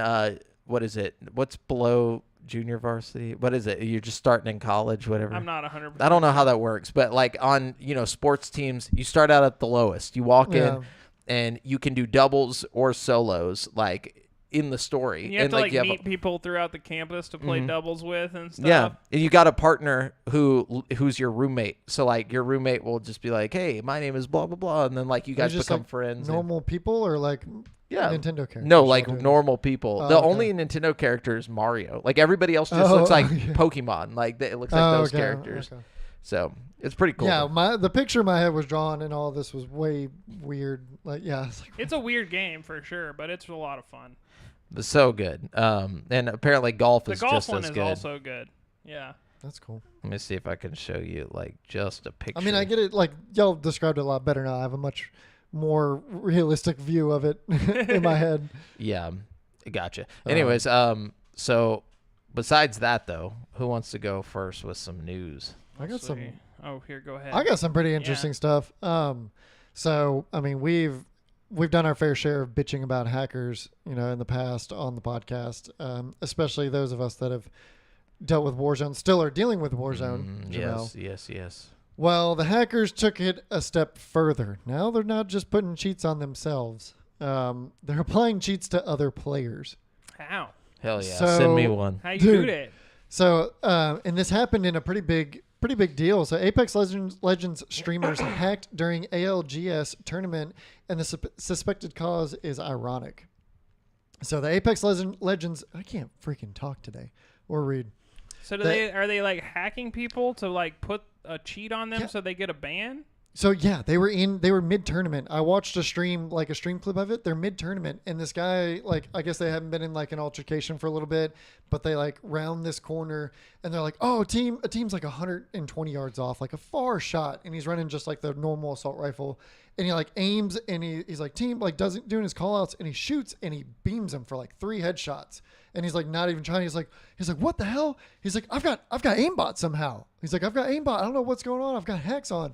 what is it? What's below junior varsity? What is it? You're just starting in college, whatever. I'm not 100%. I don't know how that works, but like on sports teams, you start out at the lowest. You walk Yeah. in, and you can do doubles or solos, like in the story. And you have and to like you have meet people throughout the campus to play doubles with and stuff. yeah, and you got a partner who's your roommate. So like your roommate will just be like, "Hey, my name is blah blah blah," and then like you They're guys just become like friends. normal people or like Yeah. Nintendo characters. No, like all doing normal people. Oh, The okay. only Nintendo character is Mario. Like everybody else just Oh, looks like okay. Pokemon. Like it looks like Oh, those okay, characters. okay. So it's pretty cool. Yeah, the picture in my head was drawn, and all this was way weird. Like, yeah, it's like, It's a weird game for sure, but it's a lot of fun. But so good. And apparently golf The is golf just one as is good. also good. Yeah. that's cool. Let me see if I can show you like just a picture. I mean, I get it. Like, y'all described it a lot better now. I have a much more realistic view of it in my head. Yeah, gotcha. Anyways, so besides that though, who wants to go first with some news? I got Let's some. see. Oh, here, go ahead. I got some pretty interesting stuff. So I mean, we've done our fair share of bitching about hackers, in the past on the podcast, especially those of us that have dealt with Warzone, still are dealing with Warzone. Jamel. Yes. Well, the hackers took it a step further. Now they're not just putting cheats on themselves. They're applying cheats to other players. How? Hell yeah, So- send me one. How you Dude. do that? So, and this happened in a pretty big deal. So, Apex Legends streamers hacked during ALGS tournament, and the suspected cause is ironic. So, the Apex Legends, I can't freaking talk today or read. So They- are they like hacking people to like put a cheat on them Yeah. so they get a ban? So yeah, they were mid tournament. I watched a stream clip of it. They're mid tournament, and this guy, like, I guess they haven't been in like an altercation for a little bit, but they like round this corner, and they're like, "Oh, a team's like 120 yards off, like a far shot," and he's running just like the normal assault rifle, and he like aims, and he's like team like doing his call outs, and he shoots, and he beams him for like 3 headshots, and he's like not even trying. He's like what the hell? He's like I've got aimbot somehow. He's like I've got aimbot. I don't know what's going on. I've got hacks on.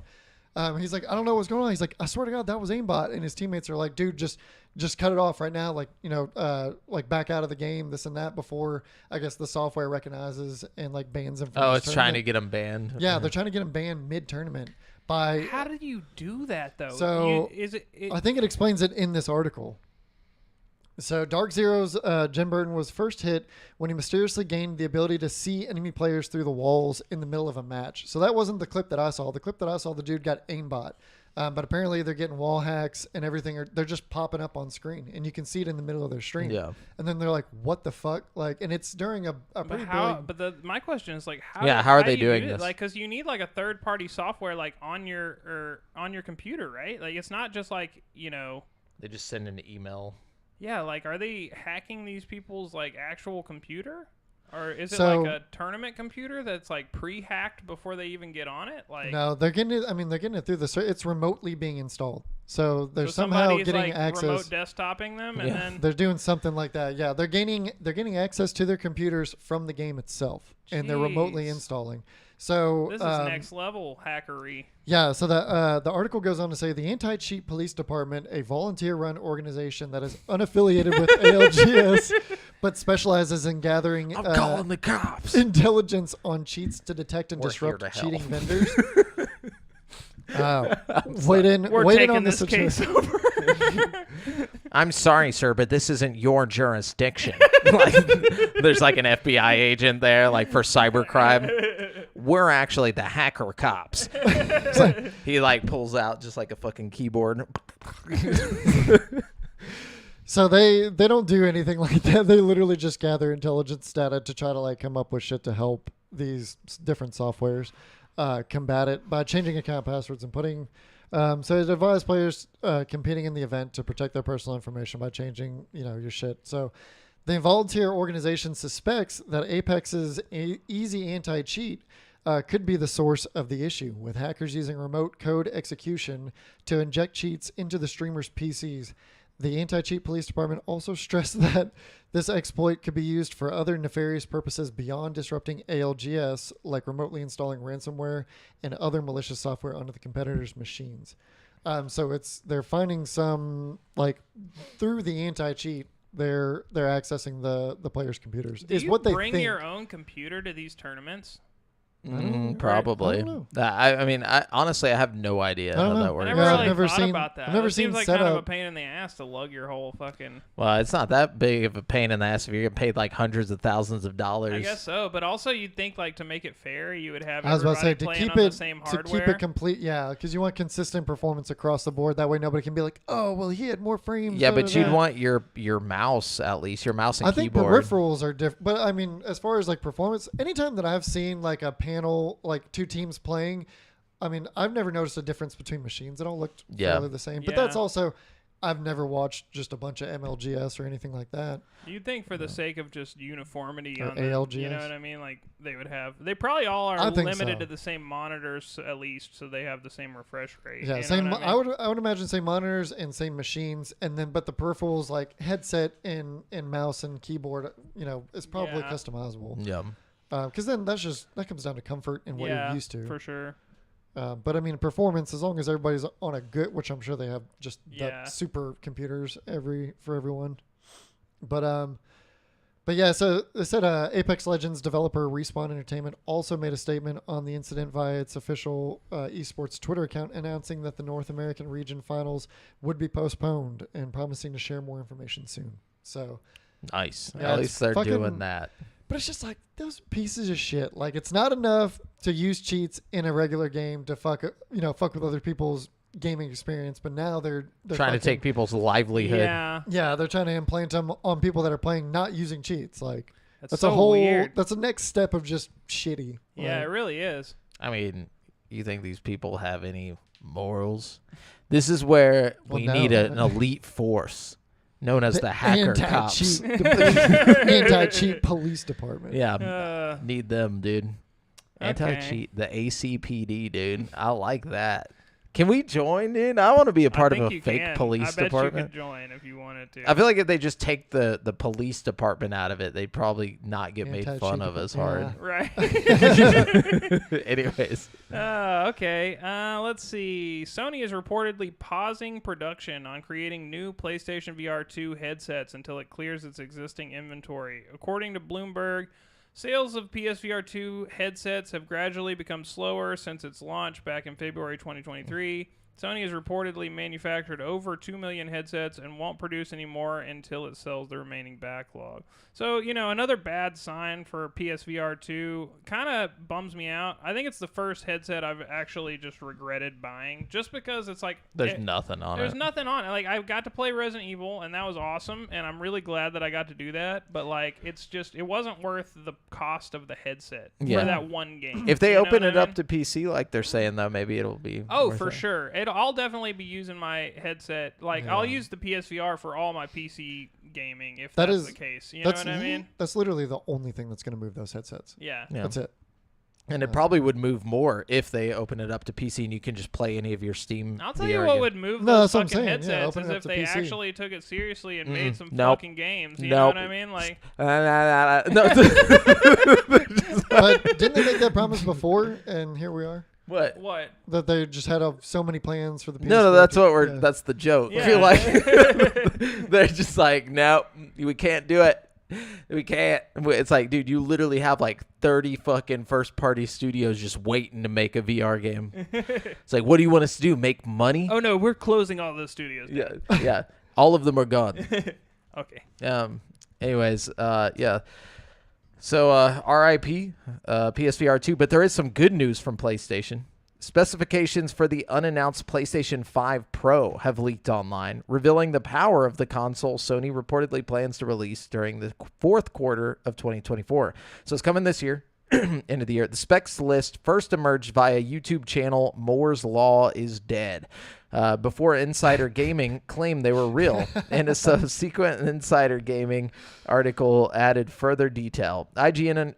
He's like, I don't know what's going on. He's like, I swear to God, that was aimbot. And his teammates are like, dude, just cut it off right now. Like, like back out of the game, this and that, before I guess the software recognizes and like bans him. From Oh, this it's trying to tournament. get them banned. Yeah, they're trying to get him banned mid tournament by. How did you do that though? So, is it? I think it explains it in this article. So Dark Zero's Jen Burton was first hit when he mysteriously gained the ability to see enemy players through the walls in the middle of a match. So that wasn't the clip that I saw. The clip that I saw, the dude got aimbot. But apparently they're getting wall hacks and everything. They're just popping up on screen, and you can see it in the middle of their stream. Yeah. And then they're like, "What the fuck?" Like, and it's during a But pretty how? big. But my question is like, how? Yeah, how are they do you doing do it? this? Like, because you need like a third-party software like on your computer, right? Like, it's not just like They just send an email. Yeah, like, are they hacking these people's like actual computer, or is it So- like a tournament computer that's like pre-hacked before they even get on it? Like, No, they're getting it. I mean, they're getting it through it's remotely being installed. So they're so somehow somebody's getting like access. remote desktoping them, and Yeah. then They're doing something like that. Yeah, they're getting access to their computers from the game itself, and they're remotely Jeez. installing. So this is next level hackery. yeah, so the article goes on to say the Anti-Cheat Police Department, a volunteer-run organization that is unaffiliated with ALGS, but specializes in gathering I'm calling the cops. intelligence on cheats to detect and We're disrupt here to cheating help. vendors. We're taking on the this case situation. over. I'm sorry, sir, but this isn't your jurisdiction. Like, there's like an FBI agent there, like for cybercrime. We're actually the hacker cops. He like pulls out just like a fucking keyboard. So they don't do anything like that. They literally just gather intelligence data to try to like come up with shit to help these different softwares combat it by changing account passwords and putting. So it advises players competing in the event to protect their personal information by changing, your shit. So the volunteer organization suspects that Apex's easy anti-cheat could be the source of the issue, with hackers using remote code execution to inject cheats into the streamers' PCs. The anti-cheat police department also stressed that this exploit could be used for other nefarious purposes beyond disrupting ALGS, like remotely installing ransomware and other malicious software onto the competitors' machines. So they're finding some, like, through the anti-cheat, they're accessing the players' computers. Do you what they bring think. your own computer to these tournaments? Probably. I don't I mean, honestly, I have no idea I how don't know. that I works. never Yeah, I've really never thought seen- about that. I've never It seems seen like kind of a setup. pain in the ass to lug your whole fucking. Well, it's not that big of a pain in the ass if you're getting paid like hundreds of thousands of dollars. I guess so, but also you'd think like to make it fair, you would have I was about to say everybody to playing keep on it the same to hardware. keep it complete, yeah, because you want consistent performance across the board. That way, nobody can be like, "Oh, well, he had more frames." Yeah, da, but da, you'd da." want your mouse at least, your mouse and I think keyboard. the peripherals are different, but I mean, as far as like performance, anytime that I've seen like a panel, like two teams playing, I mean, I've never noticed a difference between machines. It all looked fairly the same. But that's Yeah. also, I've never watched just a bunch of MLGS or anything like that. You'd think for the sake of just uniformity Or on the, you ALGS. know what I mean? Like they would have. They probably all are I think limited so. to the same monitors at least, so they have the same refresh rate. Yeah, you know same. what I would imagine same monitors and same machines, and then but the peripherals like headset and mouse and keyboard, is probably Yeah. customizable. Yeah. Because then that comes down to comfort and what yeah, you're used to. for sure. But I mean, performance, as long as everybody's on a good, which I'm sure they have just Yeah. the super computers for everyone. But yeah, so they said Apex Legends developer Respawn Entertainment also made a statement on the incident via its official esports Twitter account, announcing that the North American region finals would be postponed and promising to share more information soon. So, Nice. Yeah, At it's least they're fucking- doing that. but it's just like those pieces of shit. Like, it's not enough to use cheats in a regular game to fuck with other people's gaming experience, but now they're Trying to fucking- take people's livelihood. Yeah, Yeah, they're trying to implant them on people that are playing not using cheats. Like that's so a whole. weird. That's the next step of just shitty. Yeah, Like, it really is. I mean, you think these people have any morals? This is where we Well, no. need an elite force known as the hacker cops. anti-cheat police department. Yeah, need them, dude. Anti-cheat, the ACPD, dude. I like that. Can we join, dude? I want to be a part I of think a you fake can. police I bet department. you could join if you wanted to. I feel like if they just take the police department out of it, they'd probably not get made Anti-cheat fun of as hard. Right. Anyways, Okay. Let's see. Sony is reportedly pausing production on creating new PlayStation VR 2 headsets until it clears its existing inventory. According to Bloomberg, sales of PSVR 2 headsets have gradually become slower since its launch back in February 2023. Sony has reportedly manufactured over 2 million headsets and won't produce any more until it sells the remaining backlog. So, another bad sign for PSVR 2 kind of bums me out. I think it's the first headset I've actually just regretted buying just because it's like... there's nothing on There's it. nothing on it. Like, I got to play Resident Evil, and that was awesome, and I'm really glad that I got to do that. But, like, it wasn't worth the cost of the headset Yeah. for that one game. If they You know open what it I up mean? to PC, like they're saying, though, maybe it'll be. Oh, worth for it. sure. I'll definitely be using my headset. Like, I'll use the PSVR for all my PC gaming if That that's is- the case. You know That's what I mean? That's literally the only thing that's going to move those headsets. Yeah. Yeah. That's it. And it probably would move more if they open it up to PC and you can just play any of your Steam. I'll tell VR you what games. would move No, those that's what I'm fucking saying. Yeah, headsets open is it up if to they PC. actually took it seriously and made some Nope. fucking games. You Nope. know what I mean? Like, No. But didn't they make that promise before? And here we are. What? what? That they just had so many plans for the PS4. No, that's what Yeah. that's the joke. Yeah. You're like, they're just like, no, we can't do it. We can't. It's like, dude, you literally have like 30 fucking first-party studios just waiting to make a VR game. It's like, what do you want us to do? Make money? Oh no, we're closing all those studios. Yeah, yeah. All of them are gone. Okay. Anyways, yeah. So, RIP, PSVR 2, but there is some good news from PlayStation. Specifications for the unannounced PlayStation 5 Pro have leaked online, revealing the power of the console Sony reportedly plans to release during the fourth quarter of 2024. So it's coming this year, end of the year. The specs list first emerged via YouTube channel Moore's Law is Dead. Before Insider Gaming claimed they were real, and a subsequent Insider Gaming article added further detail. IGN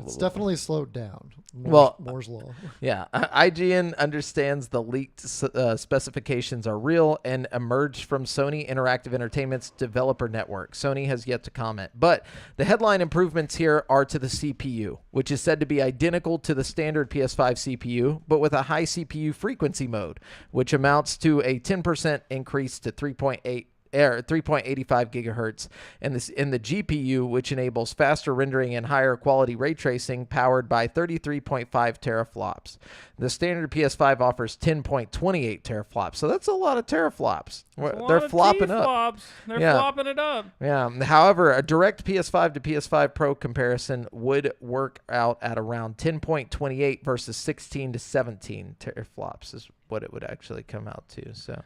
It's definitely slowed down. Moore's Law. Yeah, IGN understands the leaked specifications are real and emerged from Sony Interactive Entertainment's developer network. Sony has yet to comment, but the headline improvements here are to the CPU, which is said to be identical to the standard PS5 CPU, but with a high CPU frequency mode, which amounts to a 10% increase to 3.85 gigahertz, and this in the GPU, which enables faster rendering and higher quality ray tracing, powered by 33.5 teraflops. The standard PS5 offers 10.28 teraflops, so that's a lot of teraflops. They're flopping up. They're flopping it up. Yeah. However, a direct PS5 to PS5 Pro comparison would work out at around 10.28 versus 16 to 17 teraflops is what it would actually come out to. So.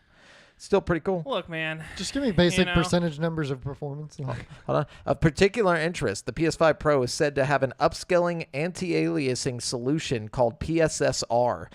Still pretty cool. Look, man. Just give me basic percentage numbers of performance. Hold on. Of particular interest, the PS5 Pro is said to have an upscaling anti-aliasing solution called PSSR, or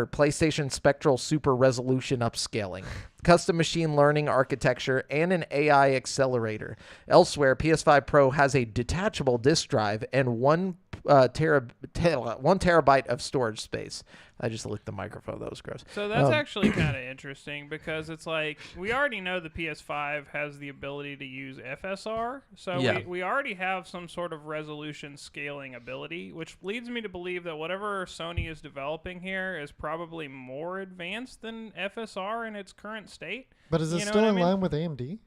PlayStation Spectral Super Resolution Upscaling, custom machine learning architecture, and an AI accelerator. Elsewhere, PS5 Pro has a detachable disk drive and 1 terabyte of storage space. I just licked the microphone. That was gross. So that's actually kind of interesting because it's like we already know the PS5 has the ability to use FSR. So we already have some sort of resolution scaling ability, which leads me to believe that whatever Sony is developing here is probably more advanced than FSR in its current state. But is it still in line with AMD?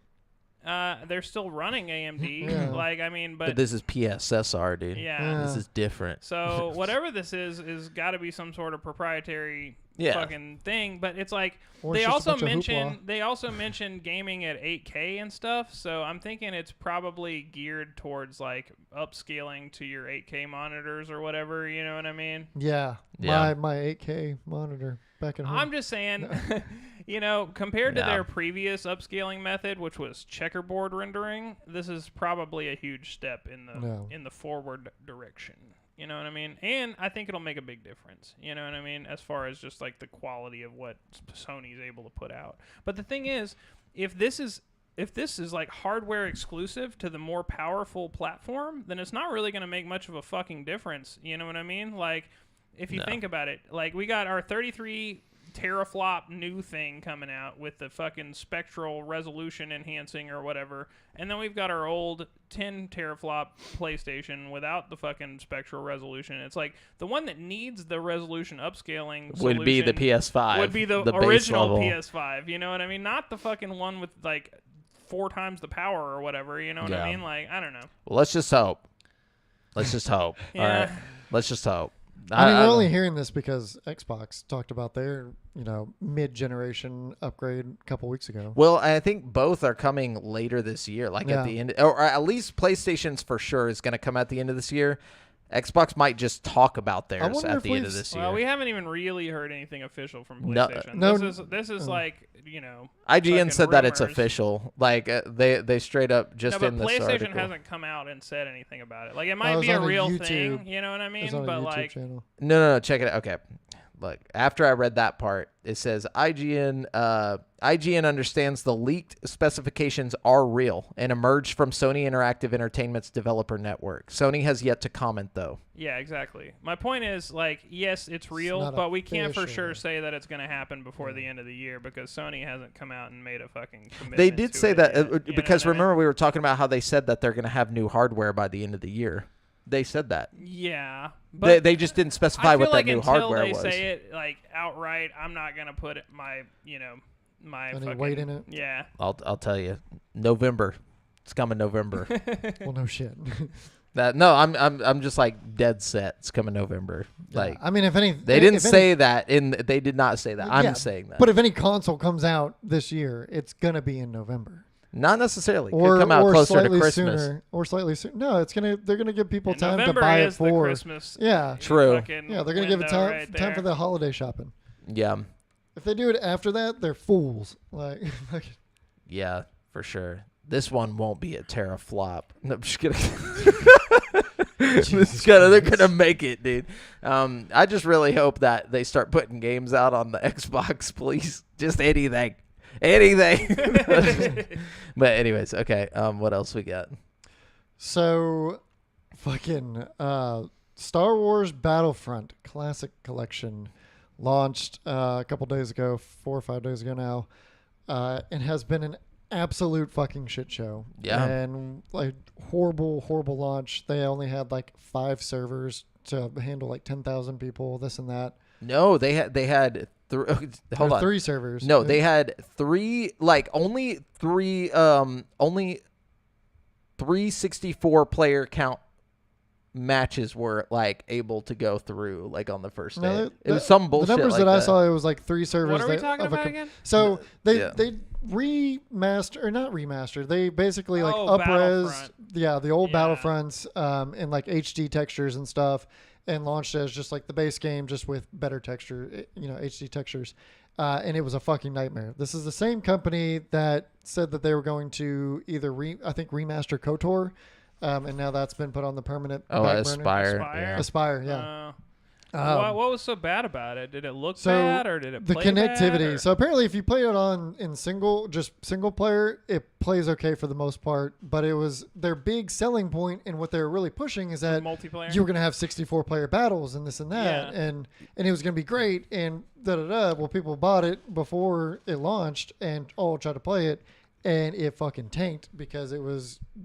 They're still running AMD. Yeah. Like, I mean, But this is PSSR, dude. Yeah. This is different. So whatever this is got to be some sort of proprietary fucking thing. But it's like they also mentioned gaming at 8K and stuff. So I'm thinking it's probably geared towards like upscaling to your 8K monitors or whatever. You know what I mean? Yeah. My 8K monitor back at home. I'm just saying. You know, compared to their previous upscaling method, which was checkerboard rendering, this is probably a huge step in the forward direction. You know what I mean? And I think it'll make a big difference. You know what I mean? As far as just like the quality of what Sony's able to put out. But the thing is, if this is like hardware exclusive to the more powerful platform, then it's not really going to make much of a fucking difference. You know what I mean? Like, if you think about it, like we got our 33 teraflop new thing coming out with the fucking spectral resolution enhancing or whatever, and then we've got our old 10 teraflop PlayStation without the fucking spectral resolution. It's like the one that needs the resolution upscaling would be the PS5, would be the original PS5. You know what I mean? Not the fucking one with like 4 times the power or whatever. You know what I mean? Like, I don't know. Well, let's just hope. Yeah. All right. Let's just hope. I mean, we're only hearing this because Xbox talked about their, mid-generation upgrade a couple weeks ago. Well, I think both are coming later this year, like at the end, or at least PlayStation's for sure is going to come at the end of this year. Xbox might just talk about theirs at the end of this year. Well, we haven't even really heard anything official from PlayStation. No, this is like, IGN said rumors. that it's official. Like they straight up just in this PlayStation article. hasn't come out and said anything about it. Like it might be a real thing, you know what I mean? It's on but a YouTube like, channel. No, check it out. Okay. Look, after I read that part, it says IGN understands the leaked specifications are real and emerged from Sony Interactive Entertainment's developer network. Sony has yet to comment, though. Yeah, exactly. My point is, like, yes, it's real, but we can't for sure say that it's going to happen before the end of the year because Sony hasn't come out and made a fucking commitment. They did say that yet, because remember we were talking about how they said that they're going to have new hardware by the end of the year. They said that. Yeah, but they just didn't specify what that new hardware was. Until they say it like outright, I'm not gonna put my Any fucking weight in it. Yeah, I'll tell you, November It's coming November. Well, no shit. I'm just like dead set. It's coming November. Yeah, Like I mean, if any, they didn't say that they did not say that. Yeah, I'm saying that. But if any console comes out this year, it's gonna be in November. Not necessarily. Or could come out or closer to slightly Christmas. sooner, or slightly sooner. No, they're gonna give people And time November to buy is it the for Christmas. Yeah, True. yeah. They're gonna give it time right time for there. the holiday shopping. Yeah. If they do it after that, they're fools. Like, Yeah, for sure. This one won't be a teraflop. No, I'm just kidding. They're gonna make it, dude. I just really hope that they start putting games out on the Xbox, please. Just anything. But anyways, okay. What else we got? so, fucking Star Wars Battlefront Classic Collection launched a couple days ago, 4 or 5 days ago now, and has been an absolute fucking shit show. Yeah. And like horrible launch. They only had like 5 servers to handle like 10,000 people, this and that. No, they had hold on. 3 servers. No, they had 3, like only 364 player count matches were like able to go through like on the first day. No, It was some bullshit. The numbers like that I saw, it was like 3 servers. What are we that- talking of a about com- again? So they Yeah. they remaster or not remastered. They basically like Oh, up-res, Battlefront. the old Yeah. Battlefronts in like HD textures and stuff, and launched as just like the base game, just with better texture, HD textures. And it was a fucking nightmare. This is the same company that said that they were going to either remaster KOTOR, and now that's been put on the permanent back burner. Aspire. Aspire? Yeah. Aspire, yeah. What was so bad about it? Did it look So bad or did it the play connectivity. bad, or- So apparently, if you play it in single player, it plays okay for the most part. But it was their big selling point, and what they were really pushing is that multiplayer? you were going to have 64 player battles and this and that, Yeah. and it was going to be great. And Well, people bought it before it launched and all tried to play it, and it fucking tanked because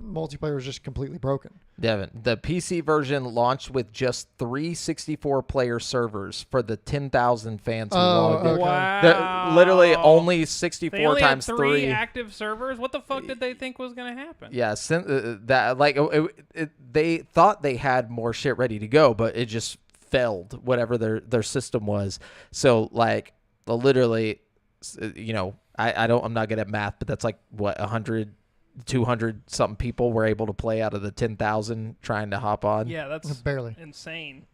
multiplayer was just completely broken. Devin, the PC version launched with just 3 64-player servers for the 10,000 fans who logged in. okay. Wow. Literally only 64 They only times had 3 3. active servers. What the fuck did they think was gonna happen? Yeah, they thought they had more shit ready to go, but it just failed whatever their system was. So like literally, I'm not good at math, but that's like what 100, 200 something people were able to play out of the 10,000 trying to hop on. Yeah, that's Barely. insane.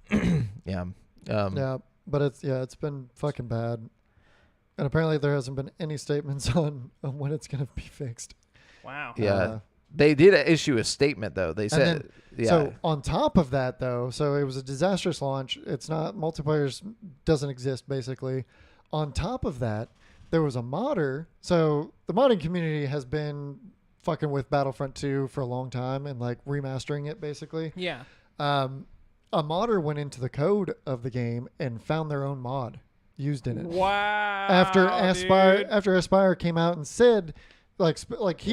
Yeah. Yeah, but it's been fucking bad, and apparently there hasn't been any statements on when it's gonna be fixed. Wow. Yeah. They did issue a statement though. They said, So on top of that, though, so it was a disastrous launch. It's not multiplayer doesn't exist basically. On top of that, there was a modder. So the modding community has been fucking with Battlefront 2 for a long time and like remastering it basically. Yeah. A modder went into the code of the game and found their own mod used in it. Wow. After dude. Aspire came out and said, he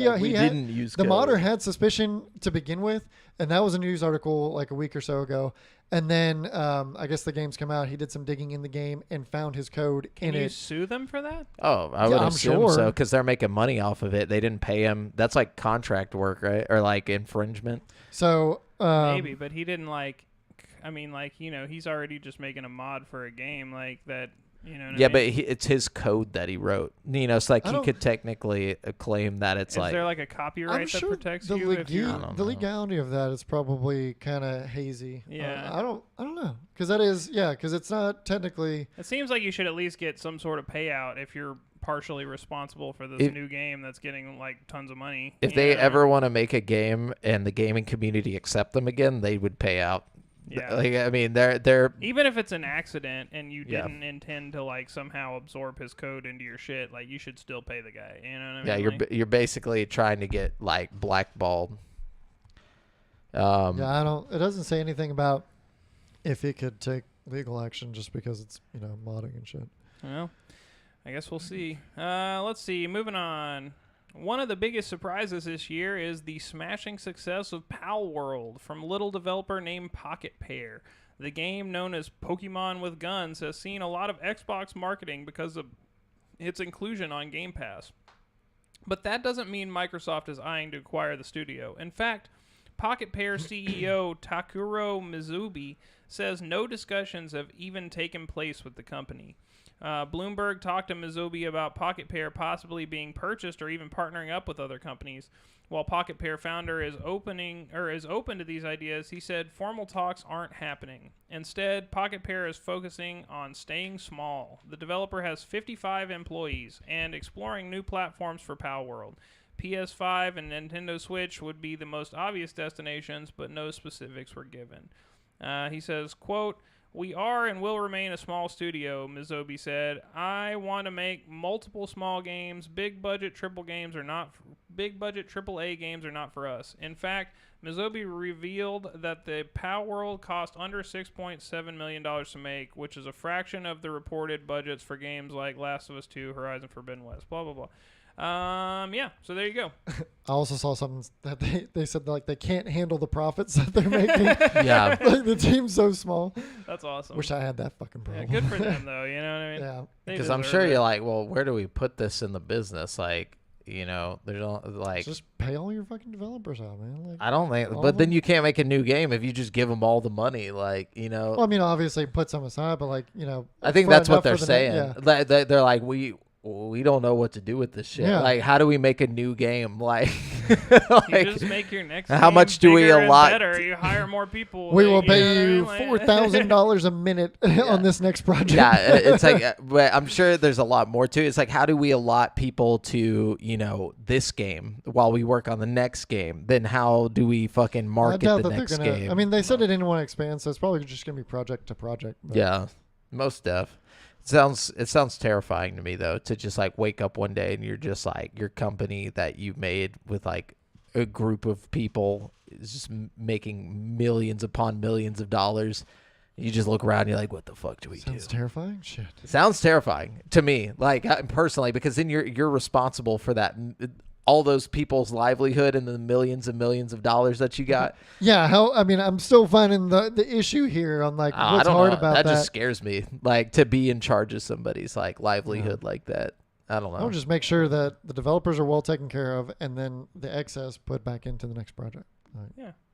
didn't use the code. modder had suspicion to begin with, and that was a news article like a week or so ago. And then I guess the game's come out. He did some digging in the game and found his code Can in you it. sue them for that? Oh, I would I'm assume sure. so because they're making money off of it. They didn't pay him. That's like contract work, right? Or like infringement. So Maybe, but he didn't he's already just making a mod for a game like that. You know what Yeah, I mean? but it's his code that he wrote. It's like I he don't- could technically claim that it's Is like. there like a copyright I'm that sure protects the you if you're... I don't the know. legality of that is probably kind of hazy. Yeah. I don't know because it's not technically. It seems like you should at least get some sort of payout if you're partially responsible for this new game that's getting like tons of money. If you they know? ever want to make a game and the gaming community accept them again, they would pay out. Yeah. Like I mean, they're Even if it's an accident and you Yeah. didn't intend to like somehow absorb his code into your shit, like you should still pay the guy. You know what I mean? yeah, you're basically trying to get like blackballed. Yeah, it doesn't say anything about if he could take legal action just because it's modding and shit. Well, I guess we'll see. Let's see. Moving on. One of the biggest surprises this year is the smashing success of Pal World from little developer named Pocket Pair. The game, known as Pokemon with Guns, has seen a lot of Xbox marketing because of its inclusion on Game Pass. But that doesn't mean Microsoft is eyeing to acquire the studio. In fact, Pocket Pair CEO Takuro Mizubi says no discussions have even taken place with the company. Bloomberg talked to Mizubi about Pocket Pair possibly being purchased or even partnering up with other companies. While Pocket Pair founder is open to these ideas, he said formal talks aren't happening. Instead, Pocket Pair is focusing on staying small. The developer has 55 employees and exploring new platforms for Palworld. PS5 and Nintendo Switch would be the most obvious destinations, but no specifics were given. He says, quote, "We are and will remain a small studio," Mizobi said. "I want to make multiple small games. Big budget AAA games are not for us." In fact, Mizobi revealed that the Palworld cost under $6.7 million to make, which is a fraction of the reported budgets for games like Last of Us 2, Horizon Forbidden West, blah, blah, blah. Yeah, so there you go. I also saw something that they said like they can't handle the profits that they're making. Yeah. Like, the team's so small. That's awesome. Wish I had that fucking Yeah, problem. good for them, though, you know what I mean? Yeah. They Because I'm deserve sure it. you're like, well, where do we put this in the business? Like, you know, there's like, Just pay all your fucking developers out, man. Like, I don't think, all but of then them? you can't make a new game if you just give them all the money. Like, you know, well, I mean, obviously put some aside, but like, you know, I think for that's what enough they're for the saying. They're like, we don't know what to do with this shit. Yeah. Like, how do we make a new game? Like, You like, just make your next how game muwe bigger and allot? better. You hire more people. we like, will know pay what I you mean? Like- $4,000 a minute on this next project. Yeah, it's like, but I'm sure there's a lot more to it. It's like, how do we allot people to, you know, this game while we work on the next game? Then how do we fucking I market doubt the that next they're gonna. game? I mean, they said they didn't want to expand, so it's probably just gonna be project to project. But Yeah, most def. It sounds terrifying to me though, to just like wake up one day and you're just like, your company that you made with like a group of people is just making millions upon millions of dollars. You just look around and you're like, what the fuck do we sounds do? terrifying. Shit. It sounds terrifying to me, like personally, because then you're responsible for that, all those people's livelihood and the millions and millions of dollars that you got. Yeah. How? I mean, I'm still finding the issue here on like I what's don't hard know. about That that. just scares me, like to be in charge of somebody's like livelihood like that. I don't know. I'll just make sure that the developers are well taken care of, and then the excess put back into the next project. Like,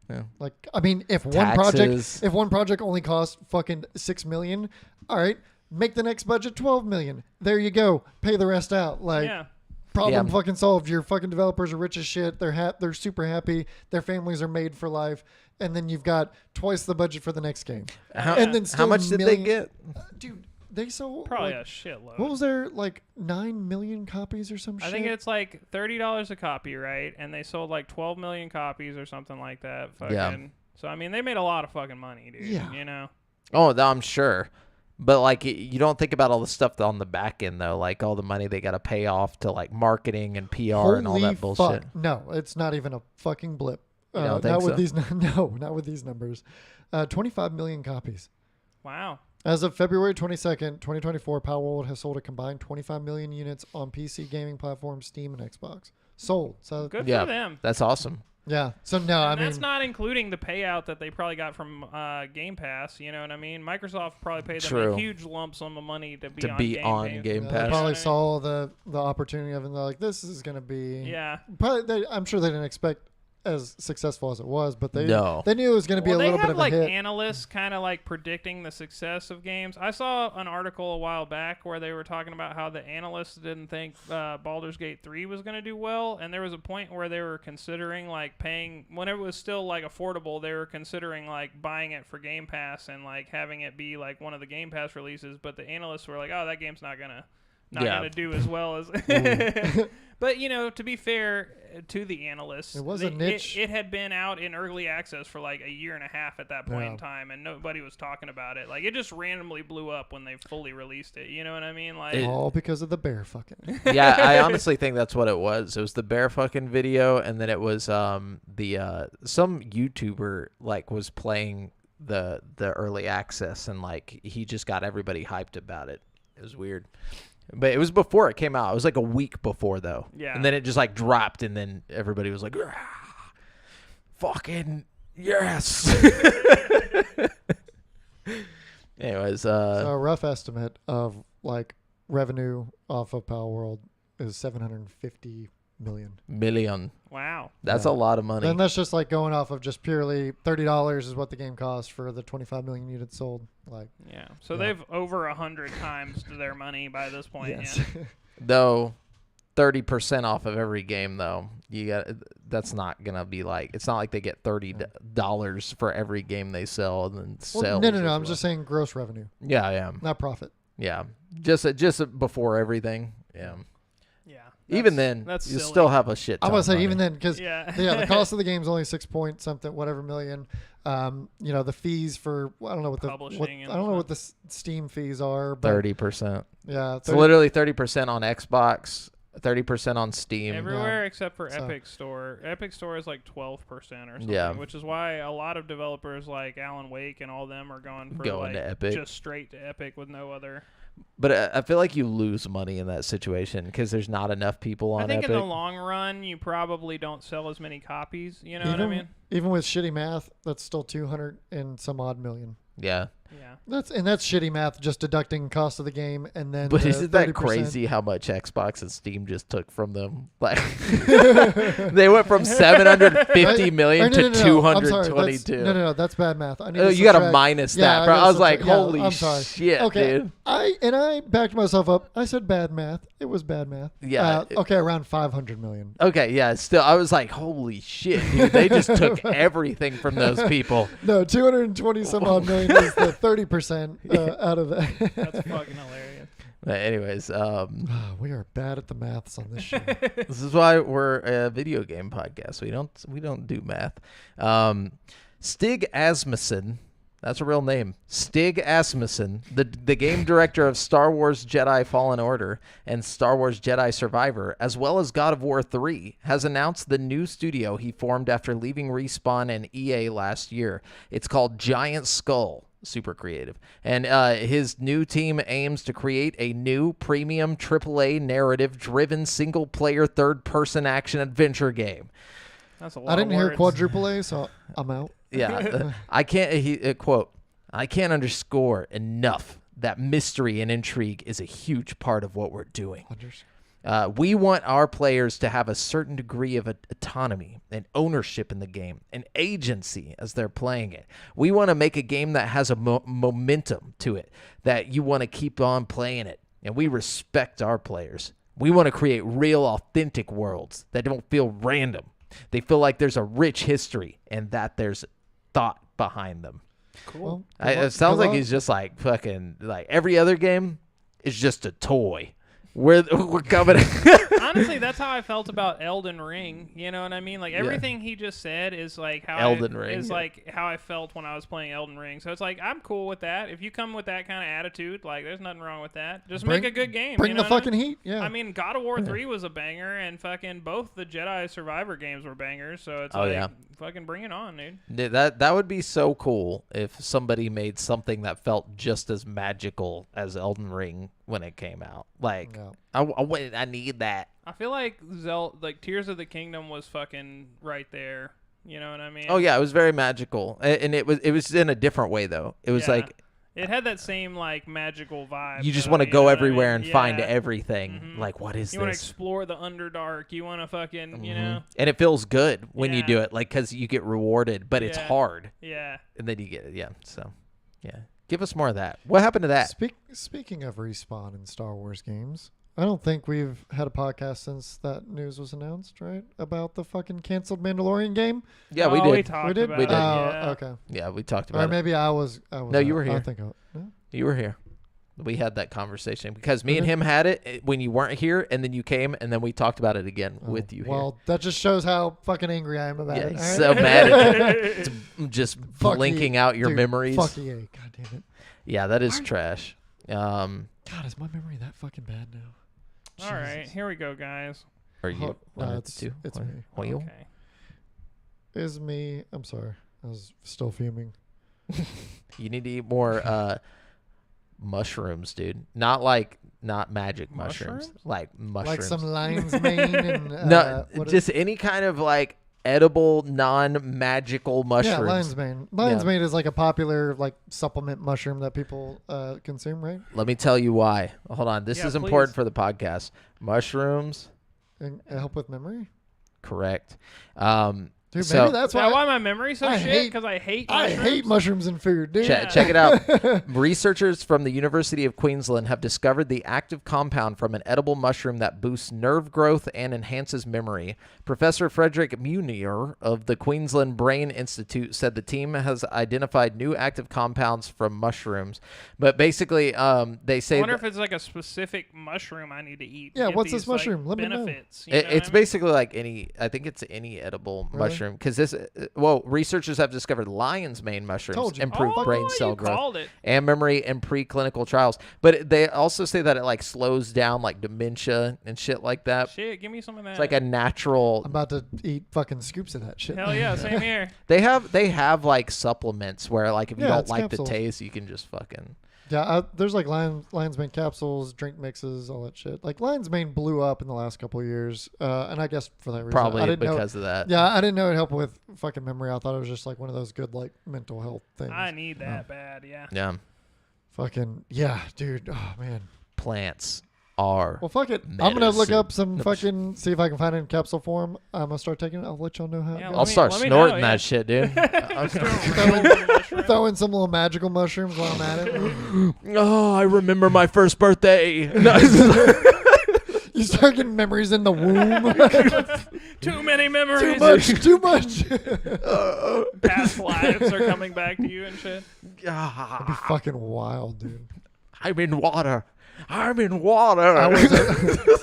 Yeah. like I mean, if Taxes. one project only costs fucking $6 million, all right, make the next budget $12 million. There you go. Pay the rest out. Like, Yeah. problem Yeah. fucking solved. Your fucking developers are rich as shit. They're super happy. Their families are made for life. And then you've got twice the budget for the next game. How, And then how still much did they get? Dude, they sold Probably like, a shitload. what was there, like 9 million copies or some shit? I think it's like $30 a copy, right? And they sold like 12 million copies or something like that. Fucking. Yeah. So I mean, they made a lot of fucking money, dude. Yeah. You know. Oh, I'm sure. But like, you don't think about all the stuff on the back end though, like all the money they got to pay off to like marketing and PR and all Holy that bullshit. fuck. No, it's not even a fucking blip. You don't think not with so? these. No, not with these numbers. 25 million copies. Wow. As of February 22nd, 2024, Palworld has sold a combined 25 million units on PC gaming platforms, Steam, and Xbox. Sold. So Good Yeah, for them. that's awesome. yeah. So no, I And mean, that's not including the payout that they probably got from Game Pass. You know what I mean? Microsoft probably paid them True. a huge lump sum of money to be To on be Game on Pass. Game they Pass. probably You know saw the opportunity of it, and they're like, this is going to be. Yeah. Probably, I'm sure they didn't expect as successful as it was, but they No. they knew it was going to be Well, a little they bit have of like a hit. analysts kind of like predicting the success of games. I saw an article a while back where they were talking about how the analysts didn't think Baldur's Gate 3 was going to do well, and there was a point where they were considering like paying when it was still like affordable. They were considering like buying it for Game Pass and like having it be like one of the Game Pass releases. But the analysts were like, "Oh, that game's not gonna do as well as." But you know, to be fair to the analysts, It was a niche. It had been out in early access for like a year and a half at that point Yeah. in time, and nobody was talking about it. Like it just randomly blew up when they fully released it. You know what I mean? Like All because of the bear fucking. Yeah, I honestly think that's what it was. It was the bear fucking video, and then it was some YouTuber like was playing the early access, and like he just got everybody hyped about it. It was weird. But it was before it came out. It was like a week before though. Yeah. And then it just like dropped, and then everybody was like, fucking yes. Anyways, So a rough estimate of like revenue off of Palworld is $750 million. Wow. That's a lot of money. And that's just like going off of just purely $30 is what the game costs for the 25 million units sold. Like, Yeah. So they've over 100 times their money by this point. yes. Yeah. Though 30% off of every game, though, that's not gonna be like, it's not like they get $30 for every game they sell and then sell. No. I'm just saying gross revenue, Yeah, not profit. yeah. Just before everything. Yeah. Yeah. Even then, that's you silly. still have a shit. I ton would of say money. even then, because Yeah. the cost of the game is only 6 point something, whatever million. The fees for I don't know what Publishing and I don't know what the Steam fees are. But 30%. Yeah, It's literally 30% on Xbox, 30% on Steam. Everywhere except for So- Epic Store. Epic Store is like 12% or something, Yeah. which is why a lot of developers like Alan Wake and all them are going for Going to Epic. just straight to Epic with no other. But I feel like you lose money in that situation because there's not enough people on I think Epic. in the long run, you probably don't sell as many copies. You know what I mean? Even with shitty math, that's still 200 and some odd million. Yeah. Yeah. That's shitty math, just deducting cost of the game and then. But the isn't that 30%. crazy how much Xbox and Steam just took from them? Like they went from 750 million to I'm sorry, 222. no, that's bad math. I need Oh, to you got to subtract- minus Yeah, that. Bro. I gotta was like, subtract- yeah, holy I'm sorry. shit, Okay, dude. I backed myself up. I said bad math. It was bad math. Yeah. Okay, around 500 million. Okay, yeah, still, I was like, holy shit, dude. They just took everything from those people. No, 220 some odd million is the 30% out of that. That's fucking hilarious. But anyways, We are bad at the maths on this show. this is why we're a video game podcast. We don't do math. Stig Asmussen, that's a real name. Stig Asmussen, the game director of Star Wars Jedi Fallen Order and Star Wars Jedi Survivor, as well as God of War 3, has announced the new studio he formed after leaving Respawn and EA last year. It's called Giant Skull. Super creative. And his new team aims to create a new premium AAA narrative-driven single-player third-person action-adventure game. That's a lot. I didn't of hear words. quadruple A, so I'm out. Yeah, I can't. Quote: I can't underscore enough that mystery and intrigue is a huge part of what we're doing. We want our players to have a certain degree of autonomy and ownership in the game and agency as they're playing it. We want to make a game that has a momentum to it, that you want to keep on playing it, and we respect our players. We want to create real, authentic worlds that don't feel random. They feel like there's a rich history and that there's thought behind them. Cool. It sounds like he's just like fucking like every other game is just a toy. We're coming. Honestly, that's how I felt about Elden Ring. You know what I mean? Like everything he just said is like how Elden Ring, is yeah. like how I felt when I was playing Elden Ring. So it's like I'm cool with that. If you come with that kind of attitude, like there's nothing wrong with that. Just make a good game. Bring you know the what I fucking mean? heat. Yeah. I mean, God of War 3 was a banger, and fucking both the Jedi Survivor games were bangers. So it's fucking bring it on, dude. That would be so cool if somebody made something that felt just as magical as Elden Ring when it came out. Like I need that. I feel like Tears of the Kingdom was fucking right there. You know what I mean? Oh yeah, it was very magical, and it was in a different way though. It was like it had that same like magical vibe. you just though, want to you go know what I everywhere mean? and find Yeah. everything. Mhm. Like what is You want to this? explore the Underdark. You want to fucking, you know. And it feels good when you Yeah. do it, like because you get rewarded, but it's Yeah. hard, Yeah. and then you get it. Yeah, so yeah, give us more of that. What happened to that? Speaking of Respawn in Star Wars games, I don't think we've had a podcast since that news was announced, right? About the fucking canceled Mandalorian game. Yeah, we Oh, did. We talked We did. about We it. did. Yeah. Okay. Yeah, we talked Or about it. maybe I was. No, you were I here. think. No? You were here. We had that conversation because me and Okay. him had it when you weren't here, and then you came, and then we talked about it again with you Well, that just shows how fucking angry I am about here. it. Yeah, all right? so mad at you. It's just Fuck blinking EA. out your Dude, memories. Fuck EA. God damn it. Yeah, that is trash. God, is my memory that fucking bad now? All right, Jesus. here we go, guys. Are you? No, one, it's two, me. one, one, Okay. Is me. I'm sorry. I was still fuming. You need to eat more mushrooms, dude. Not magic mushrooms. Mushrooms? Like mushrooms. Like some lion's mane and no, what just any kind of like edible, non-magical mushrooms. Yeah, lion's mane. Lion's mane is like a popular like supplement mushroom that people consume, right? Let me tell you why. Hold on. This Yeah, is important please. for the podcast. Mushrooms and help with memory. Correct. Dude, So- maybe that's Is that why why my memory's so I shit? hate- Because I hate I mushrooms. hate mushrooms in food, dude. Check it out. Researchers from the University of Queensland have discovered the active compound from an edible mushroom that boosts nerve growth and enhances memory. Professor Frederick Munier of the Queensland Brain Institute said the team has identified new active compounds from mushrooms. But basically, they say I wonder that if it's like a specific mushroom I need to eat. to Yeah, get what's this these, like, mushroom? Let me know. benefits. You know what it's I mean? basically like I think it's any edible Really? mushroom. Because researchers have discovered lion's mane mushrooms Told you. improve Oh, brain you cell growth called it. and memory in preclinical trials. But they also say that it like slows down like dementia and shit like that. Shit, give me some of that. It's like a natural. I'm about to eat fucking scoops of that shit. Hell yeah, same here. They have like supplements where like if you Yeah, don't it's like capsules. the taste, you can just fucking. Yeah, there's like lion's mane capsules, drink mixes, all that shit. Like lion's mane blew up in the last couple of years, and I guess for that reason, Probably I didn't know. because of that. Yeah, I didn't know it helped with fucking memory. I thought it was just like one of those good like mental health things. I need that bad, yeah. Yeah. Fucking yeah, dude. Oh man. Plants are. Well, fuck it. I'm gonna look Medicine. up some fucking see if I can find it in capsule form. I'm gonna start taking it. I'll let y'all know how. Yeah, it let I'll goes. start let me snorting know, yeah. that shit, dude. Throw in some little magical mushrooms while I'm at it. Oh, I remember my first birthday. You start getting memories in the womb. Too many too memories. much. Too much. Past lives are coming back to you and shit. That'd be fucking wild, dude. I'm in water. I'm in water.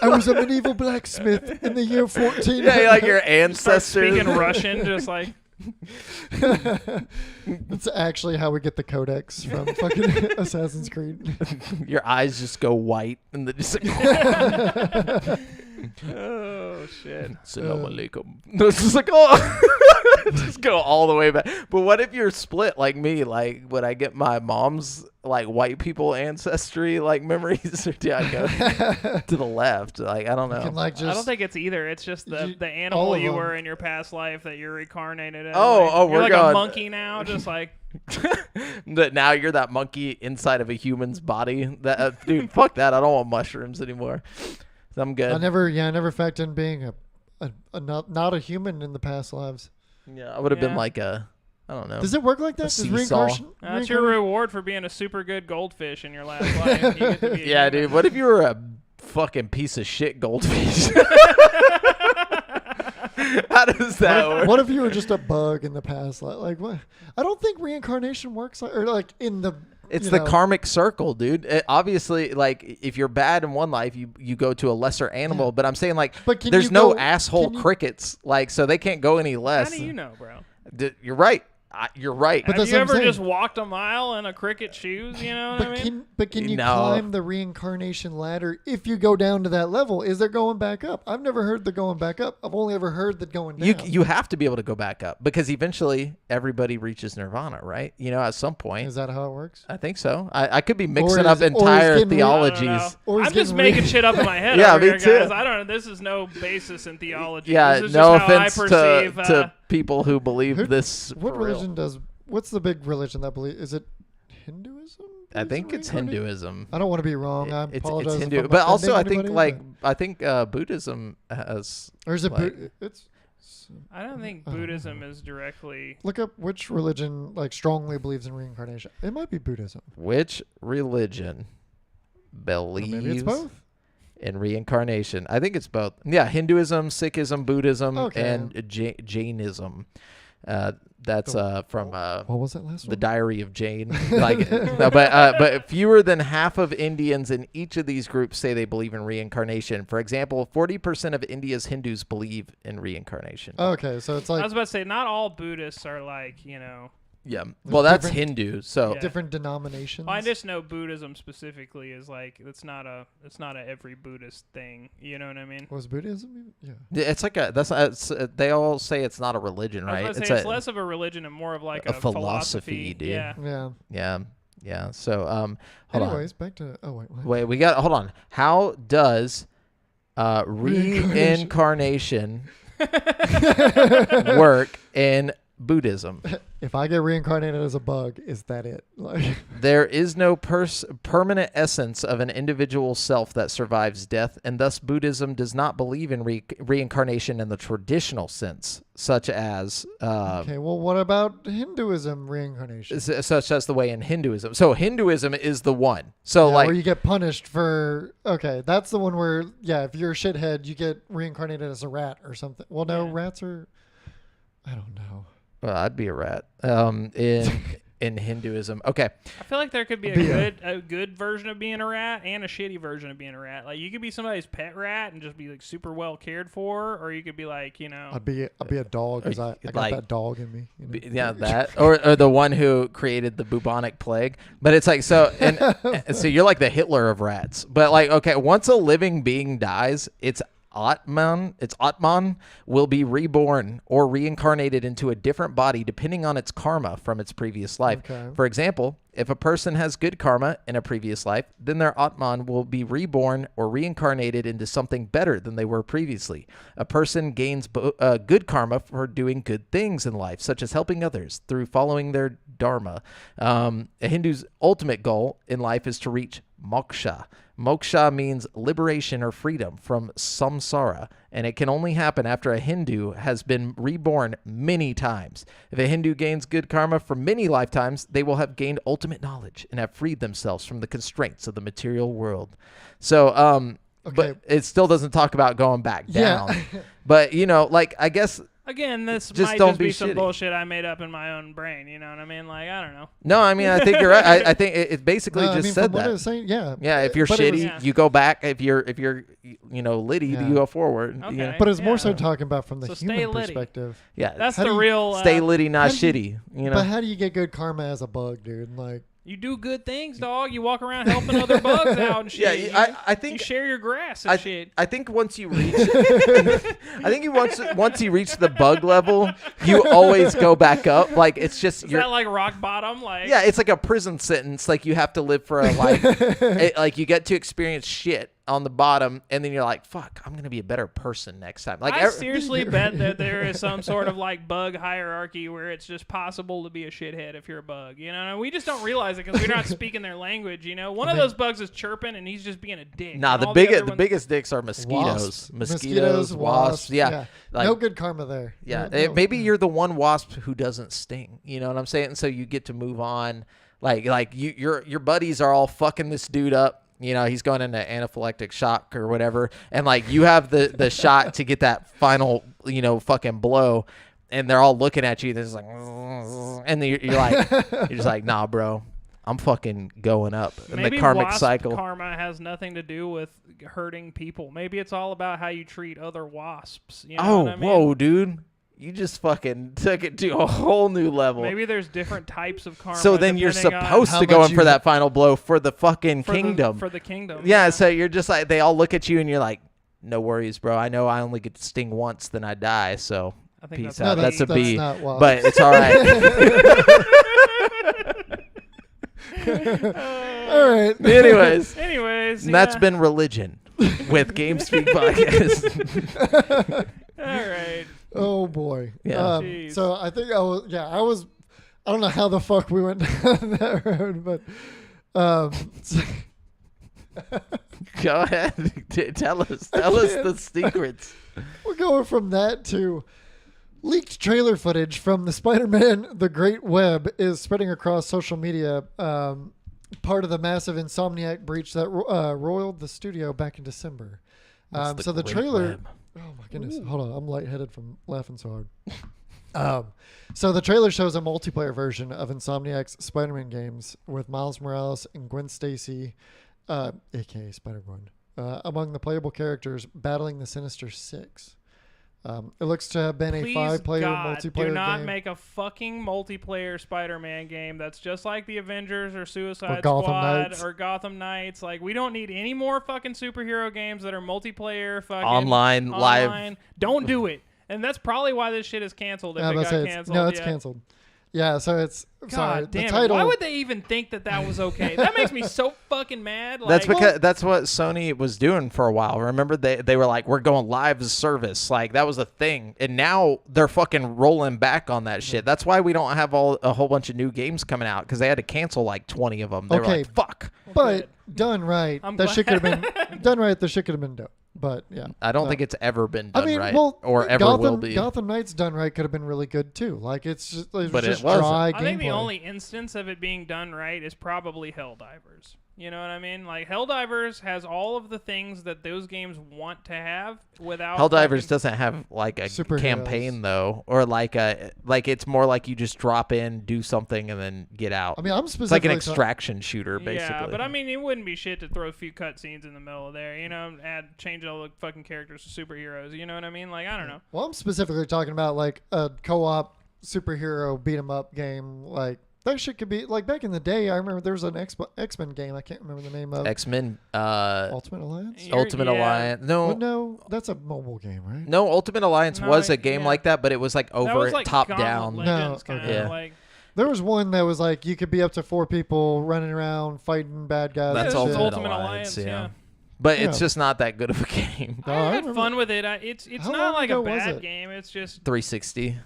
I was a medieval blacksmith in the year 14. Yeah, like your Start ancestors. speaking Russian, just like That's actually how we get the codex from fucking Assassin's Creed. Your eyes just go white and then just oh shit. Assalamu alaikum. It's just like, oh, just go all the way back. But what if you're split like me? Like, would I get my mom's like white people ancestry like memories, or do I go to the left? Like, I don't You can know. like just I don't think it's either. It's just the all animal of you them. were in your past life that you're reincarnated as. Oh, like, oh, you're we're like going- a monkey now, just like That now you're that monkey inside of a human's body. That dude, fuck that. I don't want mushrooms anymore. I'm good. I never factored in being a not a human in the past lives. Yeah, I would have been Yeah. like I don't know. Does it work like that? Does seesaw. reincarnation? that's your reward for being a super good goldfish in your last life. You get to be a Yeah, human. dude. What if you were a fucking piece of shit goldfish? How does that work? What if you were just a bug in the past? Like what? I don't think reincarnation works like, or like in the. It's you the know, karmic circle, dude. Obviously, like if you're bad in one life, you go to a lesser animal. Yeah. But I'm saying like But can there's you no go- asshole can you- crickets, like so they can't go any How less. do you know, bro? You're right. You're right. But Have that's you what I'm ever saying. just walked a mile in a cricket shoes? You know what I mean? But can you No. climb the reincarnation ladder if you go down to that level? Is there going back up? I've never heard the going back up. I've only ever heard the going down. You have to be able to go back up because eventually everybody reaches nirvana, right? You know, at some point. Is that how it works? I think so. I could be Or mixing is- up or is entire getting re- I don't know. theologies. Or he's I'm just getting making shit up in my head. Yeah, over me here, too. guys. I don't know. This is no basis in theology. Yeah, this is no just how offense I perceive, to people who believe Who- this. What for real. religion does? What's the big religion that believe? Is it Hinduism? I believes in think it's reincarnation? Hinduism. I don't want to be wrong. I apologize. It's if Hindu, I'm but also I offending think anybody, I think Buddhism has. or is it? like- It's. I don't think I don't Buddhism is directly. Look up which religion like strongly believes in reincarnation. It might be Buddhism. Which religion Or believes maybe it's both. in reincarnation? I think it's both. Yeah, Hinduism, Sikhism, Buddhism, Okay. and Jainism. That's from What was that last the one? Diary of Jane. Like, no, but fewer than half of Indians in each of these groups say they believe in reincarnation. For example, 40% of India's Hindus believe in reincarnation. Okay, so it's I like was about to say, not all Buddhists are like, Yeah. Well, that's different- Hindu. So Yeah. different denominations. I just know Buddhism specifically is like it's not a every Buddhist thing. You know what I mean? Was Buddhism? Even? Yeah. it's like they all say it's not a religion, I was right? about to say, it's less of a religion and more of like a a philosophy, dude. Yeah. Yeah. Yeah. So hold Anyways, back to what? on. Wait, hold on. How does reincarnation work in Buddhism. If I get reincarnated as a bug, is that it? Like, There is no permanent essence of an individual self that survives death, and thus Buddhism does not believe in reincarnation in the traditional sense, such as okay, well, what about Hinduism reincarnation? such as the way in Hinduism. So Hinduism is the one. So Yeah, like where you get punished for, okay, that's the one where, yeah, if you're a shithead, you get reincarnated as a rat or something. Well, no, Yeah. rats are, I don't know. well, I'd be a rat. In Hinduism. Okay. I feel like there could be a good version of being a rat and a shitty version of being a rat. Like you could be somebody's pet rat and just be like super well cared for, or you could be like, you know, I'd be a dog because I got like- that dog in me. You know? Yeah, that or the one who created the bubonic plague. But it's like so so you're like the Hitler of rats. But like okay, once a living being dies, it's Atman will be reborn or reincarnated into a different body depending on its karma from its previous life. Okay. For example, if a person has good karma in a previous life, then their Atman will be reborn or reincarnated into something better than they were previously. A person gains good karma for doing good things in life, such as helping others through following their dharma. A Hindu's ultimate goal in life is to reach moksha. Moksha means liberation or freedom from samsara, and it can only happen after a Hindu has been reborn many times. If a Hindu gains good karma for many lifetimes, they will have gained ultimate knowledge and have freed themselves from the constraints of the material world. So, Okay. but it still doesn't talk about going back Yeah. down. But, you know, like, I guess... again, this Just might don't just be be some shitty. bullshit I made up in my own brain. You know what I mean? Like I don't know. No, I mean, I think you're right. I think it basically No, I just mean, said from what that. I was saying, yeah. Yeah, if you're But it was- shitty, Yeah. you go back. If you're you know, litty, Yeah. you go forward. Okay. Yeah, But it's more so Yeah. talking about from the So stay human litty. perspective. yeah. That's How the do you real. Stay litty, not how do shitty. You know. But how do you get good karma as a bug, dude? Like, You do good things, dog. You walk around helping other bugs out and Yeah, shit. I You think share your grass and shit. I think once you reach, I think once you reach the bug level, you always go back up. Like it's just Is you're. that like rock bottom? Like Yeah, it's like a prison sentence. Like you have to live for a life. Like you get to experience shit on the bottom, and then you're like, "Fuck, I'm gonna be a better person next time." Like I seriously bet that there is some sort of like bug hierarchy where it's just possible to be a shithead if you're a bug. You know, and we just don't realize it because we're not speaking their language. You know, one of those bugs is chirping and he's just being a dick. Nah, and the all other ones- biggest dicks are mosquitoes. wasps. Mosquitoes, wasps. Yeah. Like, no good karma there. yeah. No- Maybe you're the one wasp who doesn't sting. You know what I'm saying? And so you get to move on. Like your buddies are all fucking this dude up. You know, he's going into anaphylactic shock or whatever. And like you have the shot to get that final, you know, fucking blow. And they're all looking at you. They're just like, and then you're like, you're just like, nah, bro, I'm fucking going up. And Maybe the karmic wasp cycle. karma has nothing to do with hurting people. Maybe it's all about how you treat other wasps. You know Oh, what I mean? whoa, dude. You just fucking took it to a whole new level. Maybe there's different types of karma. So then you're depending on- supposed how to go much in for you- that final blow for the fucking for the- kingdom. for the kingdom. Yeah, so you're just like, they all look at you and you're like, no worries, bro. I know I only get to sting once, then I die. So I think peace that's out. No, That's a that's B. not wasp. But it's all right. All right. Anyways, Anyways, and that's yeah. been religion with GameSpeak Podcast. All right. Oh boy. Yeah. Jeez. So I think I was. I don't know how the fuck we went down that road, but so- Go ahead. Tell us the secrets. we're going from that to leaked trailer footage from the Spider-Man: The Great Web is spreading across social media. Part of the massive Insomniac breach that roiled the studio back in December. What's So the Great trailer. Web? Oh my goodness! Hold on, I'm lightheaded from laughing so hard. So the trailer shows a multiplayer version of Insomniac's Spider-Man games with Miles Morales and Gwen Stacy, aka Spider-Gwen, among the playable characters battling the Sinister Six. It looks to have been a Please, 5-player God, multiplayer do not game. make a fucking multiplayer Spider-Man game that's just like the Avengers or Suicide Gotham Squad Knights. or Gotham Knights. Like, we don't need any more fucking superhero games that are multiplayer, fucking Online, live. Don't do it. And that's probably why this shit is canceled. If Yeah, it but got say it's- canceled, no, it's yeah. canceled. Yeah, so it's sorry. God damn the it. title. Why would they even think that was okay? That makes me so fucking mad. Like, That's because that's what Sony was doing for a while. Remember, they were like, we're going live service. Like, that was a thing. And now they're fucking rolling back on that shit. That's why we don't have a whole bunch of new games coming out, because they had to cancel like 20 of them. They were Okay. like, fuck. But done right, I'm that shit glad. could have been done right. The shit could have been dope. But yeah, I don't No. think it's ever been done right, well, or ever Gotham, will be. Gotham Knights done right could have been really good too. Like it's just, But it just wasn't. dry I think the gameplay. only instance of it being done right is probably Helldivers. You know what I mean? Like, Helldivers has all of the things that those games want to have without... Helldivers fucking- doesn't have like a Superheroes. campaign though, or like it's more like you just drop in, do something, and then get out. I mean, I'm It's like specifically an extraction shooter, basically. Yeah, but I mean, it wouldn't be shit to throw a few cutscenes in the middle of there, you know, change all the fucking characters to superheroes, you know what I mean? Like, I don't know. Well, I'm specifically talking about like a co-op superhero beat 'em up game. Like that shit could be like back in the day. I remember there was an X-Men game. I can't remember the name of. X-Men, Ultimate Alliance. You're- Ultimate yeah. Alliance. Well, no, that's a mobile game, right? No, Ultimate Alliance No, was a game yeah. like that, but it was like That over was like top Gauntlet down. Legends No, kinda, okay. Yeah. like... There was one that was like you could be up to 4 people running around fighting bad guys. That's Yeah, and this is shit. Ultimate Alliance, yeah. But it's Yeah. just not that good of a game. No, I I had remember- fun with it. It's How not long like a ago was bad it? game. It's just 360.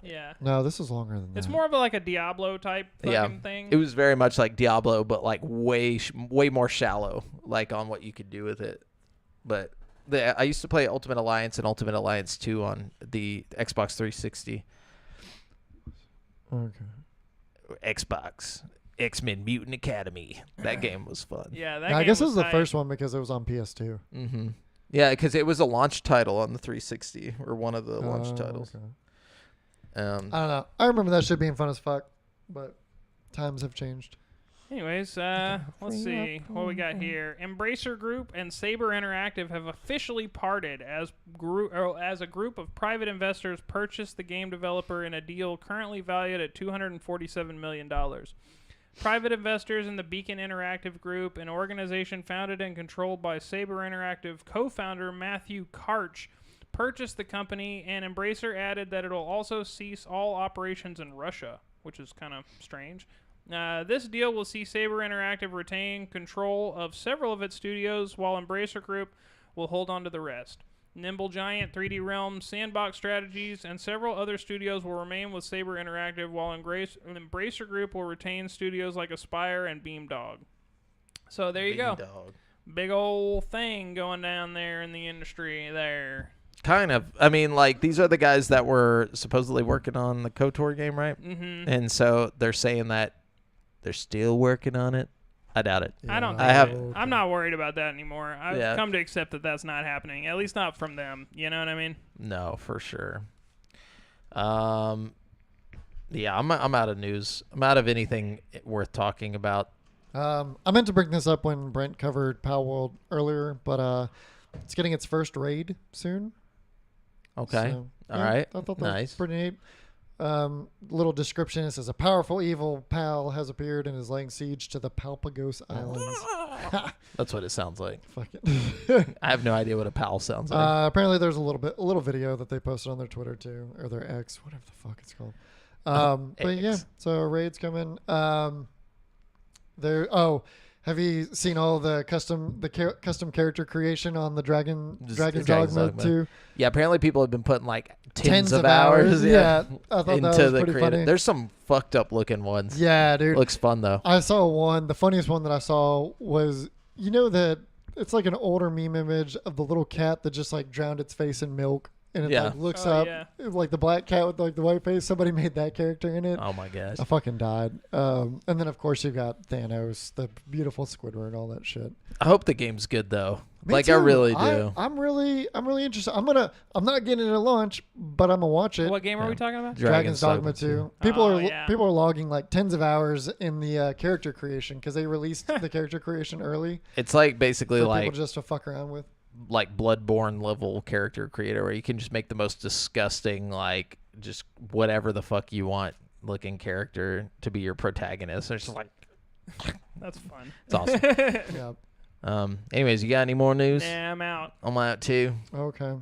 yeah. No, this is longer than that. It's more of like a Diablo type fucking Yeah. thing. It was very much like Diablo, but like way more shallow, like on what you could do with it. But I used to play Ultimate Alliance and Ultimate Alliance 2 on the Xbox 360. Okay. Xbox X-Men Mutant Academy. That game was fun. yeah, that Yeah, I game guess this is the tight. first one because it was on PS2. Mm-hmm. Yeah, because it was a launch title on the 360, or one of the launch Oh, titles. okay. Um, I don't know. I remember that shit being fun as fuck, but times have changed. Anyways, let's see what we got here. Embracer Group and Saber Interactive have officially parted as a group of private investors purchased the game developer in a deal currently valued at $247 million. Private investors in the Beacon Interactive Group, an organization founded and controlled by Saber Interactive co-founder Matthew Karch, purchased the company, and Embracer added that it will also cease all operations in Russia, which is kind of strange. This deal will see Saber Interactive retain control of several of its studios, while Embracer Group will hold on to the rest. Nimble Giant, 3D Realms, Sandbox Strategies, and several other studios will remain with Saber Interactive, while Embracer Group will retain studios like Aspire and Beamdog. So there you go. Dog. Big old thing going down there in the industry there. Kind of. I mean, like, these are the guys that were supposedly working on the KOTOR game, right? Mm-hmm. And so they're saying that they're still working on it. I doubt it. I don't. I have- Think I'm not worried about that anymore. I've Yeah. come to accept that that's not happening. At least not from them. You know what I mean? No, for sure. Yeah, I'm out of news. I'm out of anything worth talking about. I meant to bring this up when Brent covered Power World earlier, but it's getting its first raid soon. Okay. So, All yeah, right. I thought that Nice. was pretty neat. Little description. It says a powerful evil pal has appeared and is laying siege to the Palpagos Islands. That's what it sounds like. Fuck it. I have no idea what a pal sounds like. Apparently, there's a little video that they posted on their Twitter too, or their X, whatever the fuck it's called. But yeah, X. so a raid's coming. Have you seen all the custom character creation on the Dragon's Dragon's Dogma Dogma. too? Yeah, apparently people have been putting like tens of of hours. Yeah, I thought that was into the pretty creative. funny. There's some fucked up looking ones. Yeah, dude. Looks fun though. I saw one. The funniest one that I saw was, you know, that it's like an older meme image of the little cat that just like drowned its face in milk, and it Yeah. like looks Oh, up yeah. like the black cat with like the white face. Somebody made that character in it. Oh my gosh. I fucking died. And then of course you got Thanos, the beautiful Squidward, all that shit. I hope the game's good though. Me I too. really do. I'm really interested. I'm not getting it at launch, but I'm gonna watch it. What game are Yeah. we talking about? Dragon's Dogma 2. People Oh, are yeah. people are logging like tens of hours in the character creation because they released the character creation early It's like basically for like people just to fuck around with. Bloodborne level character creator where you can just make the most disgusting, like just whatever the fuck you want looking character to be your protagonist. It's just like That's fun. it's awesome. Yeah. Anyways, you got any more news? Nah, I'm out. I'm out too. Okay.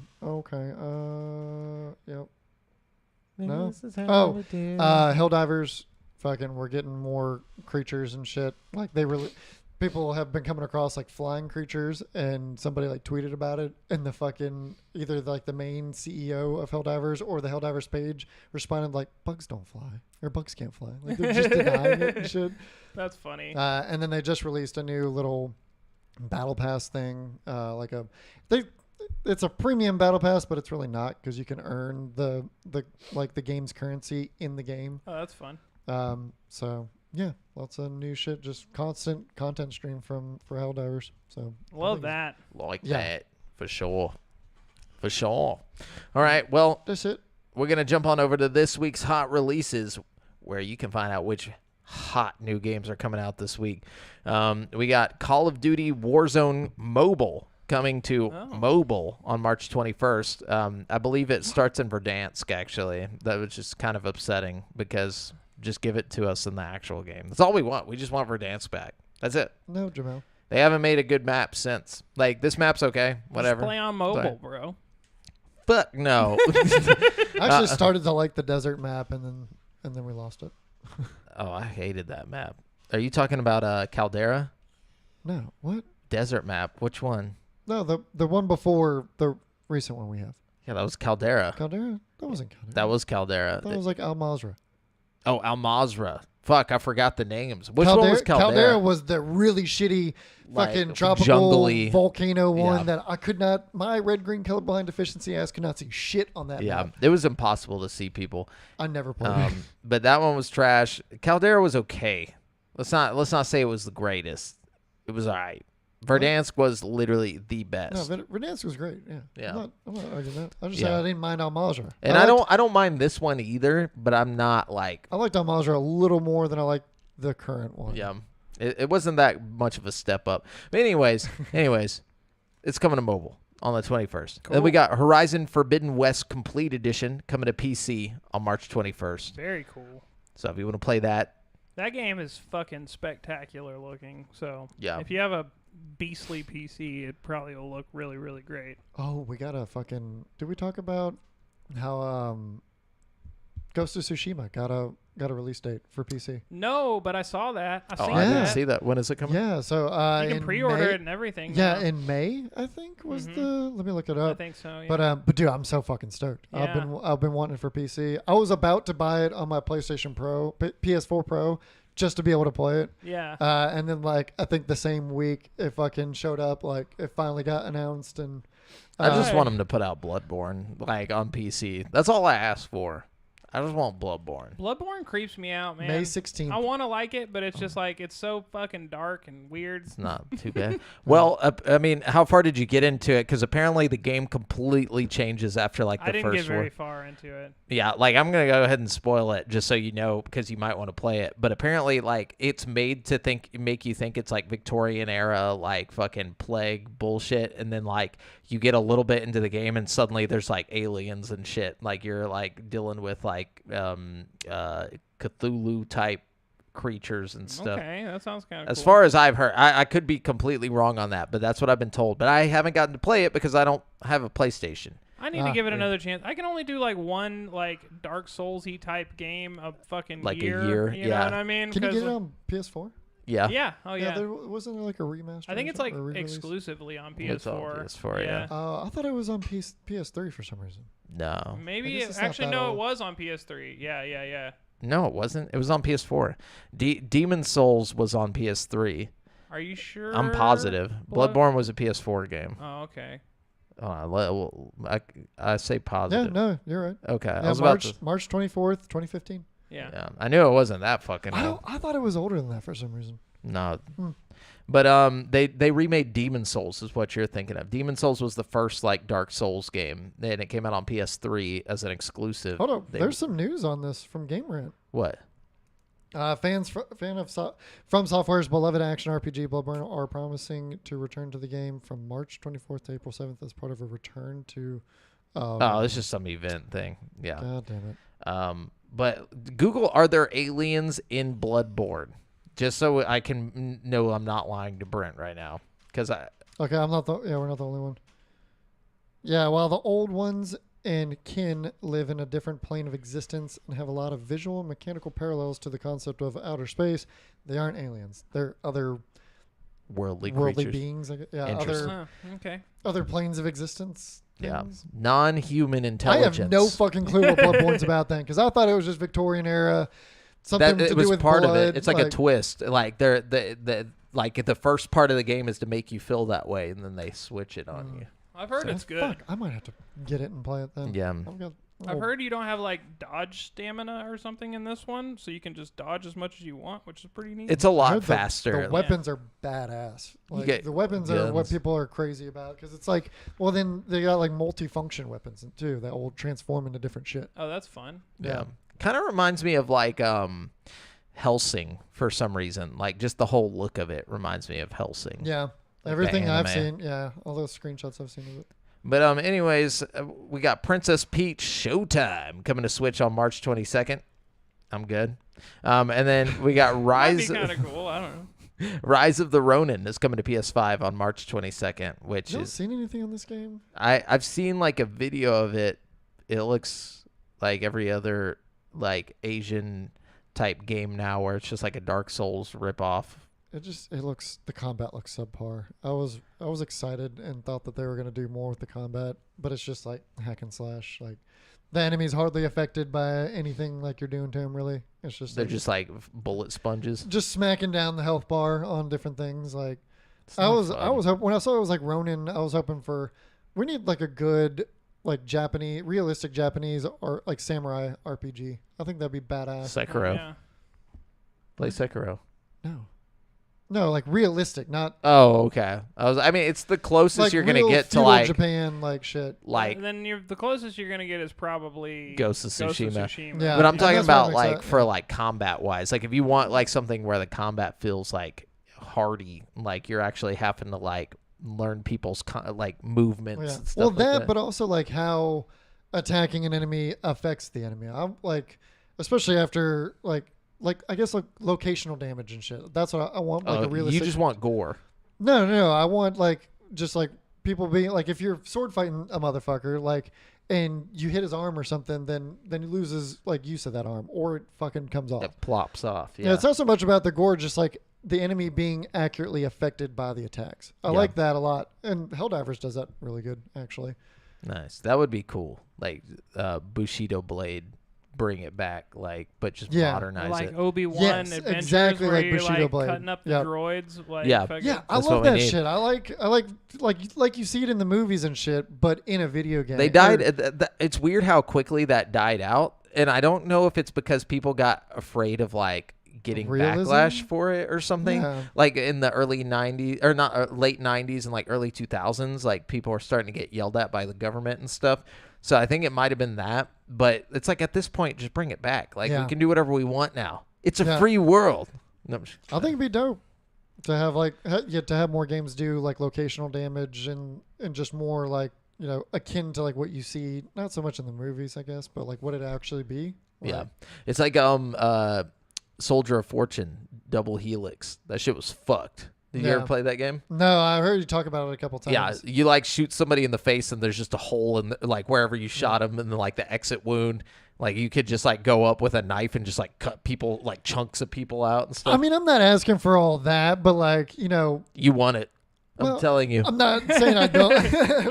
Yep. No. This is how Oh, we do. Helldivers. Fucking, we're getting more creatures and shit. Like people have been coming across like flying creatures, and somebody like tweeted about it, and the fucking either like the main CEO of Helldivers or the Helldivers page responded like, "Bugs don't fly, or bugs can't fly." Like they're just denying it and shit. That's funny. And then they just released a new little battle pass thing, it's a premium battle pass, but it's really not because you can earn the game's currency in the game. Oh, that's fun. So yeah, lots of new shit, just constant content stream for Helldivers. So Love that. Like Yeah. that, for sure. For sure. All right, well, That's it. we're going to jump on over to this week's hot releases, where you can find out which hot new games are coming out this week. We got Call of Duty Warzone Mobile coming to mobile on March 21st. I believe it starts in Verdansk, actually. That was just kind of upsetting because just give it to us in the actual game. That's all we want. We just want Verdansk back. That's it. No, Jamal. They haven't made a good map since. Like, this map's okay. Whatever. Just play on mobile, Sorry. bro. Fuck no. I actually started to like the desert map, and then we lost it. Oh, I hated that map. Are you talking about Caldera? No, what? Desert map. Which one? No, the one before the recent one we have. Yeah, that was Caldera. Caldera? That wasn't Caldera. That was Caldera. I thought it was like Al Mazrah. Oh, Al Mazrah. Fuck, I forgot the names. Which one was Caldera? Caldera was the really shitty Like, fucking tropical jungly. volcano one Yeah. that I could not, my red, green, colorblind deficiency ass could not see shit on that Yeah, map. it was impossible to see people. I never played it. But that one was trash. Caldera was okay. Let's not say it was the greatest. It was all right. Verdansk was literally the No, best. Verdansk was great. Yeah. Yeah. I'm not arguing that. I just Yeah. said I didn't mind Al Mazrah. And I don't mind this one either, but I'm not like, I liked Al Mazrah a little more than I like the current one. yeah. It wasn't that much of a step up. But anyways, it's coming to mobile on the 21st. Then we got Horizon Forbidden West Complete Edition coming to PC on March 21st. Very cool. So if you want to play that, That game is fucking spectacular looking. So Yeah. if you have a beastly PC, it probably will look really, really great. Oh, we got a fucking. Did we talk about how Ghost of Tsushima got a release date for PC? No, but I saw that. oh, seen I didn't that. see that. When is it coming? Yeah. So You can in pre-order May- it and everything. Yeah, now. in May I think was the. Let me look it I up. think so. Yeah. But dude, I'm so fucking stoked. Yeah. I've been wanting it for PC. I was about to buy it on my PlayStation Pro, PS4 Pro, just to be able to play it. yeah. And then like I think the same week it fucking showed up. Like it finally got announced, and I just Hey. want them to put out Bloodborne like on PC. That's all I ask for. I just want Bloodborne. Bloodborne creeps me out, man. May 16th. I want to like it, but it's just like it's so fucking dark and weird. It's not too bad. Well, I mean, how far did you get into it? Because apparently the game completely changes after like the I didn't get first very one. far into it. Yeah, like I'm gonna go ahead and spoil it just so you know because you might want to play it. But apparently, like it's made to make you think it's like Victorian era, like fucking plague bullshit, and then like you get a little bit into the game and suddenly there's like aliens and shit. Like you're like dealing with like Cthulhu type creatures and stuff. Okay, that sounds kind of As cool. far as I've heard, I could be completely wrong on that, but that's what I've been told. But I haven't gotten to play it because I don't have a PlayStation. I need to give it yeah. another chance. I can only do like one like Dark Souls-y type game a fucking Like a year. year, You know yeah. what I mean? Can you 'Cause, get it on PS4? Yeah. Yeah. Oh yeah. There wasn't there like a remaster. I think or it's like something, or re-release? exclusively on PS4. It's on PS4, yeah. I thought it was on PS3 for some reason. No. Maybe I guess it's not actually that no, old. it was on PS3. Yeah. No, it wasn't. It was on PS4. Demon Souls was on PS3. Are you sure? I'm positive. Bloodborne was a PS4 game. Oh, okay. I say positive. Yeah, no, you're right. Okay. I Yeah, was about to. March 24th, 2015. Yeah. Yeah, I knew it wasn't that fucking old. I thought it was older than that for some reason. No. Hmm. But they remade Demon Souls is what you're thinking of. Demon Souls was the first like Dark Souls game, and it came out on PS3 as an exclusive. Hold on, They- there's some news on this from Game Rant. What? Fan of From Software's beloved action RPG Bloodborne are promising to return to the game from March 24th to April 7th as part of a return to. Oh, it's just some event thing. Yeah. God damn it. But Google, are there aliens in Bloodborne? Just so I can know I'm not lying to Brent right now, because Okay, we're not the only one. Yeah, while the old ones and kin live in a different plane of existence and have a lot of visual and mechanical parallels to the concept of outer space. They aren't aliens. They're other Worldly creatures. beings. Yeah, Interesting. Okay. other planes of existence. Yeah. things. Non-human intelligence. I have no fucking clue what Bloodborne's about then, because I thought it was just Victorian era, something That to it was do with part blood. of it. It's like a twist. Like like the first part of the game is to make you feel that way, and then they switch it on you. I've heard it's good. Fuck, I might have to get it and play it then. Yeah. I've heard you don't have like dodge stamina or something in this one, so you can just dodge as much as you want, which is pretty neat. It's a I lot heard faster. The weapons are badass. Like, get the weapons are what guns. people are crazy about, because it's like, well, then they got like multi-function weapons too that will transform into different shit. Oh, that's fun. Yeah. Kind of reminds me of like Helsing for some reason. Like just the whole look of it reminds me of Helsing. Yeah. Like the Everything I've anime. seen, yeah, all those screenshots I've seen of it. But anyways, we got Princess Peach Showtime coming to Switch on March 22nd. I'm good. And then we got Rise. Might be kind of cool. I don't know. Rise of the Ronin is coming to PS5 on March 22nd, which You is seen anything on this game? I've seen like a video of it. It looks like every other like Asian type game now, where it's just like a Dark Souls ripoff. The combat looks subpar. I was excited and thought that they were gonna do more with the combat, but it's just like hack and slash. Like the enemy's hardly affected by anything like you're doing to him. Really, it's just They're just like bullet sponges. just smacking down the health bar on different things. Like It's I not was fun. hoping when I saw it was like Ronin, I was hoping for we need like a good like realistic Japanese or like samurai RPG. I think that'd be badass. Sekiro. Yeah. Play Sekiro. No, like realistic, not Oh, okay. I mean, it's the closest like you're gonna real get to feudal like Japan like shit. like And then the closest you're gonna get is probably Ghost of Tsushima. Yeah. But I'm and talking that's what about I'm like excited- for like combat wise. Like if you want like something where the combat feels like hardy, like you're actually having to like learn people's like movements Yeah. and stuff Well, like that, that. but also like how attacking an enemy affects the enemy. I'm like, especially after like I guess like locational damage and shit. That's what I want. Like a realistic. You just want gore. No. I want like just like people being like, if you're sword fighting a motherfucker, like, and you hit his arm or something, then he loses like use of that arm, or it fucking comes off. It plops off. Yeah, it's not so much about the gore, just like the enemy being accurately affected by the attacks. I like that a lot, and Helldivers does that really good, actually. Nice. That would be cool. Like Bushido Blade, bring it back, like, but just modernize like it. Obi-Wan Yes, Adventures, exactly where like you're Bushido like Blade. cutting up the Yep. droids. Like, Yeah. fucking- Yeah, I That's love what we that need. shit. I like you see it in the movies and shit, but in a video game. They died. It's weird how quickly that died out, and I don't know if it's because people got afraid of like getting Realism? backlash for it or something. Yeah. Like in the early 90s or not late 90s and like early 2000s, like people were starting to get yelled at by the government and stuff. So I think it might have been that, but it's like at this point, just bring it back. Like we can do whatever we want now. It's a free world. No, I'm just I think it'd be dope to have like to have more games do like locational damage and just more like, you know, akin to like what you see, not so much in the movies, I guess, but like what it actually be. yeah. Like, It's like Soldier of Fortune Double Helix. That shit was fucked. Did you ever Yeah. play that game? No, I heard you talk about it a couple times. Yeah, you like shoot somebody in the face and there's just a hole in like wherever you shot him, and then like the exit wound. Like you could just like go up with a knife and just like cut people, like chunks of people out and stuff. I mean, I'm not asking for all that, but like, you know, You want it. I'm Well, telling you. I'm not saying I don't.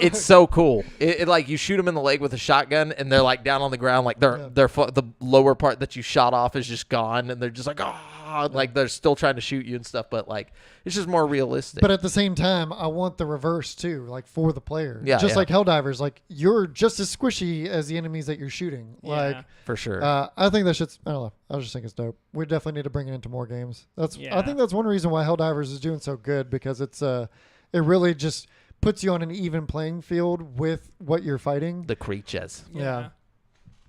It's so cool. It like you shoot them in the leg with a shotgun and they're like down on the ground, like the lower part that you shot off is just gone, and they're just like like they're still trying to shoot you and stuff, but like it's just more realistic. But at the same time, I want the reverse too, like for the player. Yeah, just yeah. like Helldivers, like you're just as squishy as the enemies that you're shooting. Like, For sure. I think that shit's. I don't know. I just think it's dope. We definitely need to bring it into more games. I Yeah. think that's one reason why Helldivers is doing so good, because it's it really just puts you on an even playing field with what you're fighting. The creatures. Yeah.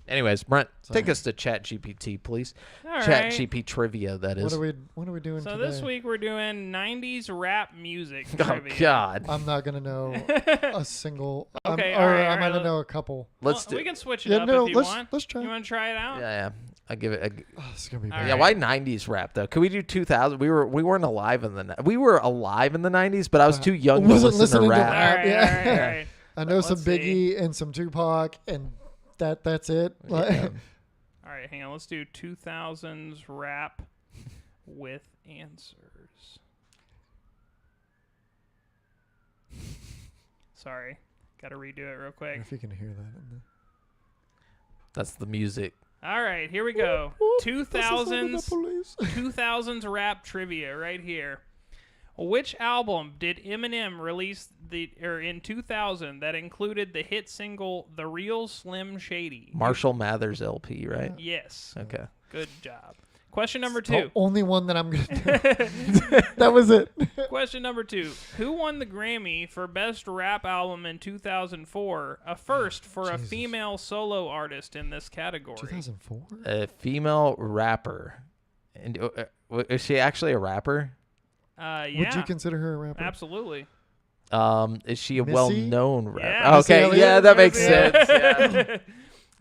Anyways, Brent, take Sorry. us to Chat GPT, please. All Chat right. GP trivia, that is. What are we doing So today? this week we're doing 90s rap music Oh trivia. God. I'm not gonna know a single. Okay, or all right, I all might right, not know a couple. Let's Well, do. we can switch it Yeah, up no, if you want. let's try. You want to try it out? Yeah. I give it. Oh, this is gonna be All bad. Yeah, right. why 90s rap though? Could we do 2000? We weren't alive in the 90s, but I was too young to Wasn't listen to listening to rap. All right, Yeah. all right, all right. I know some Let's see. Biggie and some Tupac, and that's it. Like, Yeah. All right, hang on. Let's do 2000s rap with answers. Sorry. Got to redo it real I wonder quick. if you can hear that. That's the music. All right, here we go. This is under the 2000s police. 2000s rap trivia right here. Which album did Eminem release in 2000 that included the hit single "The Real Slim Shady"? Marshall Mathers LP, right? Yes. Okay. Good job. Question number The 2. only one that I'm gonna do. That was it. Question number 2. Who won the Grammy for Best Rap Album in 2004? A first for a Jesus. female solo artist in this category. 2004. A female rapper. And is she actually a rapper? Yeah. Would you consider her a rapper? Absolutely. Is she a Missy? well-known rapper? Yeah. Missy Okay, Elliott? yeah, that makes Yeah. sense. Yeah.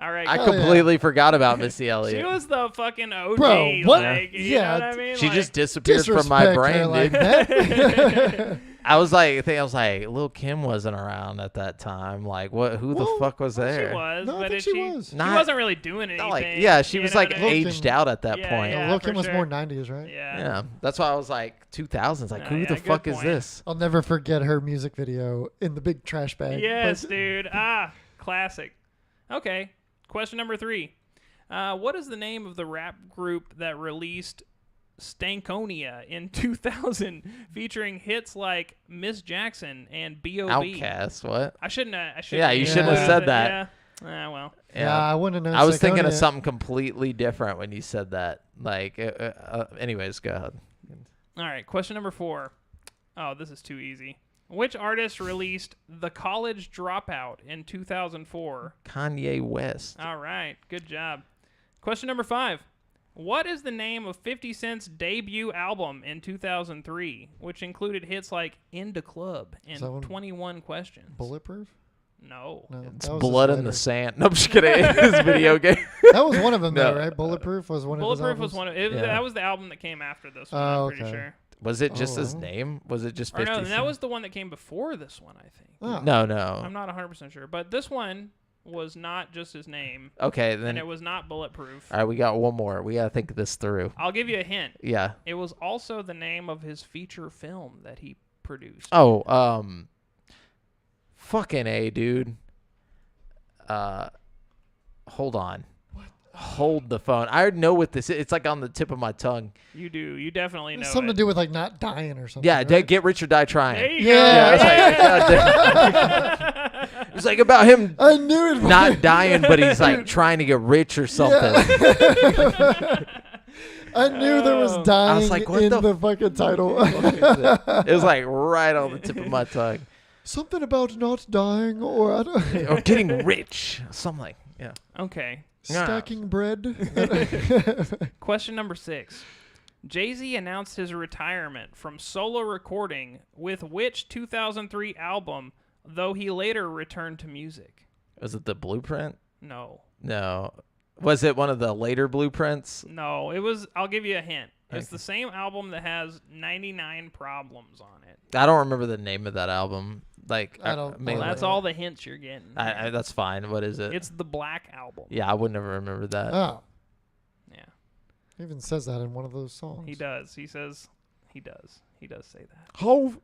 All right. I Hell yeah. completely forgot about Missy Elliott. She was the fucking OG. Bro, what? Like, you Yeah, know what I mean? She Like, just disappeared from my Disrespect brain, her dude. like that. I was like, Lil' Kim wasn't around at that time. Like, what? Who the Well, fuck was she there? was, No, I but think she was. she Not- wasn't really doing anything. Not like, yeah, she you was know like what I mean? aged out at that Yeah, point. yeah. Lil' for Kim was sure. more 90s, right? Yeah. Yeah, that's why I was like 2000s. Like, Oh, who yeah, the good fuck is point. this? I'll never forget her music video in the big trash bag. Yes, But- dude. Classic. Okay. Question number 3. What is the name of the rap group that released Stankonia in 2000, featuring hits like Miss Jackson and B.O.B.? Outcast. What? I shouldn't. Yeah, you shouldn't have said that. Yeah. Well. Yeah, I wouldn't have known. I was thinking of Stankonia. something completely different when you said that. Like, anyways, go ahead. All right. Question number 4. Oh, this is too easy. Which artist released The College Dropout in 2004? Kanye West. All right. Good job. Question number 5. What is the name of 50 Cent's debut album in 2003, which included hits like In the Club and that one 21 Questions? Bulletproof? No. No, It's that was Blood his in the later. Sand. No, I'm just kidding. His video game. That was one of them, No. though, right? Bulletproof was one of his Bulletproof was albums? one of it. Yeah. That was the album that came after this one, Oh, I'm pretty okay. sure. Was it just Oh, his wow. name? Was it just Or 50 no, Cent? that was the one that came before this one, I think. Oh. No, I'm no. not 100% sure. But this one was not just his name, Okay, and then. it was not Bulletproof. All right, we got one more. We got to think this through. I'll give you a hint. Yeah. It was also the name of his feature film that he produced. Oh, fucking A, dude. Hold on. Hold the phone. I know what this is. It's like on the tip of my tongue. You do. You definitely know It's something it. to do with like not dying or something. Yeah, right? Get Rich or Die Trying. There you Yeah. go. Yeah, it's like about him I knew it. not dying, but he's like trying to get rich or something. I knew there was Oh. dying I was like, what in the the fucking title. It was like right on the tip of my tongue. Something about not dying or I don't Or getting rich. Something like, yeah. Okay. stacking bread. Question number 6. Jay-Z announced his retirement from solo recording with which 2003 album, though he later returned to music? Was it the Blueprint? No. No. Was it one of the later Blueprints? No, it was. I'll give you a hint. It's Okay. the same album that has 99 Problems on it. I don't remember the name of that album. Like, I don't- mainly- Well, that's all the hints you're getting. That's fine. What is it? It's the Black Album. Yeah, I would never remember that. Oh, Yeah, he even says that in one of those songs. he does. He says he does. He does say that. How?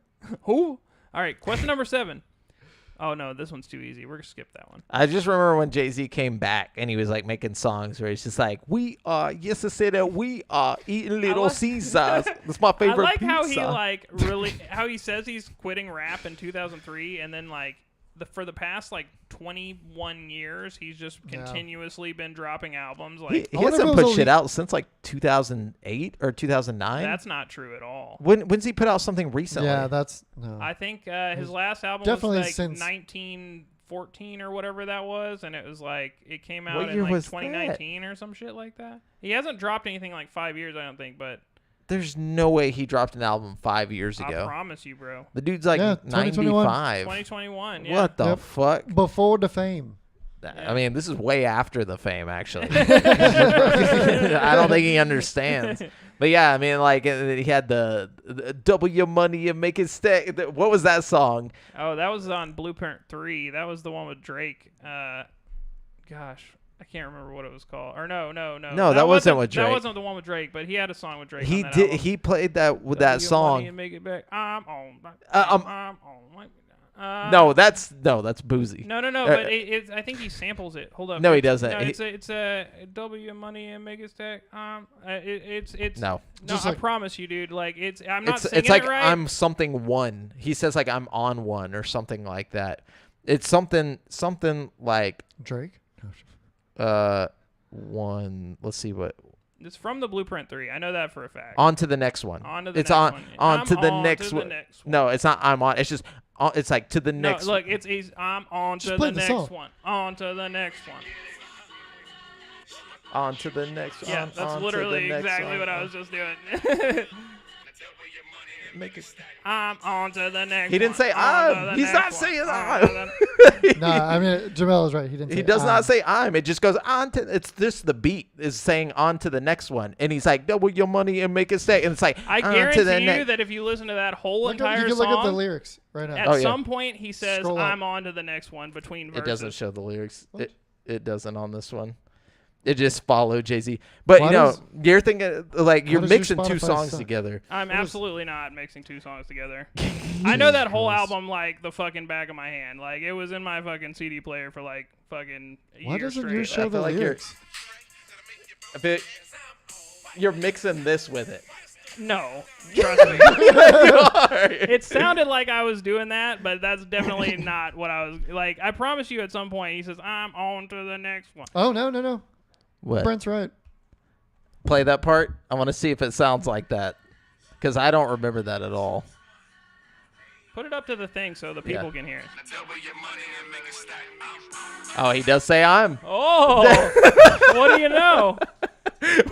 Who? All right, question number 7. Oh no, this one's too easy. We're gonna skip that one. I just remember when Jay-Z came back and he was like making songs where he's just like, we are, yes, I said that we are eating Little like- Caesars. That's my favorite I like pizza. how he like really how he says he's quitting rap in 2003, and then like for the past like 21 years, he's just Yeah. continuously been dropping albums. He, Like he I wonder hasn't if it put was shit only- out since like 2008 or 2009. that's not true at all. When's he put out something recently? Yeah, that's no. I think his last album Definitely was like since- 1914 or whatever that was, and it was like it came out What in year like was 2019 or some shit like that. He hasn't dropped anything in like 5 years, I don't think, but There's no way he dropped an album 5 years I ago. promise you, bro. The dude's like Yeah, 2021. 95. 2021. Yeah. What the Yep. fuck? Before the fame. I mean, this is way after the fame, actually. I don't think he understands. But yeah, I mean, like he had the double your money and make it stay. What was that song? Oh, that was on Blueprint 3. That was the one with Drake. Gosh, I can't remember what it was called. Or no. No, that wasn't with Drake. That wasn't the one with Drake, but he had a song with Drake. He on that did. album. He played that with Double that your song. money and make it back. I'm on. No, that's Boozy. No. But it's. I think he samples it. Hold up. No, he doesn't. No, it's a double your money and make it stack. It's No. No, I promise you, dude. Like I'm not singing it's like it right. I'm something one. He says like I'm on one or something like that. It's something like Drake. one. Let's see what. It's from the Blueprint 3. I know that for a fact. On to the next one. On to the it's next on one. on to the on next to one. the next one. No, it's not. I'm on. It's just. It's like to the No, next. look, it's I'm on Just to play the the next song. one. On to the next one. On to the next. Yeah, on that's to the literally next exactly one. what I was just doing. Make it. I'm on to the next. He didn't one. say On to I'm. the He's next not one. saying On I'm. to the- No, I mean Jamel is right. He didn't. He say does I'm. not say I'm. It just goes on to. It's just the beat is saying on to the next one, and he's like double your money and make it stay, and it's like I on guarantee to the you next. that if you listen to that whole Look up, entire you can look up the song, lyrics right now. at Oh, yeah. some point he says, Scroll up. "I'm on to the next one" between verses. It doesn't show the lyrics. What? It doesn't on this one. It just followed Jay-Z. But Why you know, does- you're thinking like you're does your mixing two Spotify songs suck? together. I'm What is- absolutely not mixing two songs together. I know that whole Christ. album like the fucking back of my hand. Like it was in my fucking CD player for like fucking a Why year doesn't straight. yours show I the feel like you're- lyrics? You're mixing this with it. No, trust me. You are. It sounded like I was doing that, but that's definitely not what I was like. I promise you, at some point he says, "I'm on to the next one." Oh no. What? Brent's right. Play that part. I want to see if it sounds like that, because I don't remember that at all. Put it up to the thing so the people can hear it. Oh, he does say I'm. Oh, what do you know?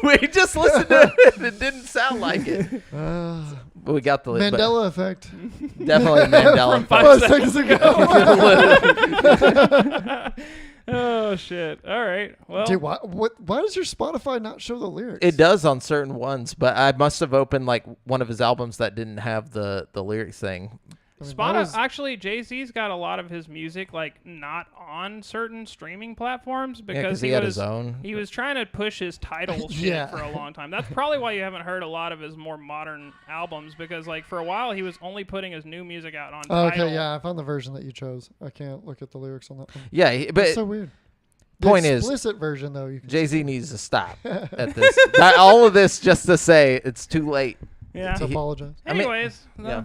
We just listened to it. It didn't sound like it. But we got the Mandela effect. but definitely Mandela. From 5 seconds ago. Oh shit! All right. Well, Dude, why does your Spotify not show the lyrics? It does on certain ones, but I must have opened like one of his albums that didn't have the lyrics thing. I mean, actually, Jay-Z's got a lot of his music like not on certain streaming platforms because he had his own. He was trying to push his title shit Yeah. for a long time. That's probably why you haven't heard a lot of his more modern albums because like for a while he was only putting his new music out on Oh, okay, Tidal. yeah, I found the version that you chose. I can't look at the lyrics on that one. Yeah, but It's so weird. The point is, explicit version though, you can Jay-Z needs to stop at this. All of this just to say it's too late. Yeah. to apologize. I mean, Anyways, yeah.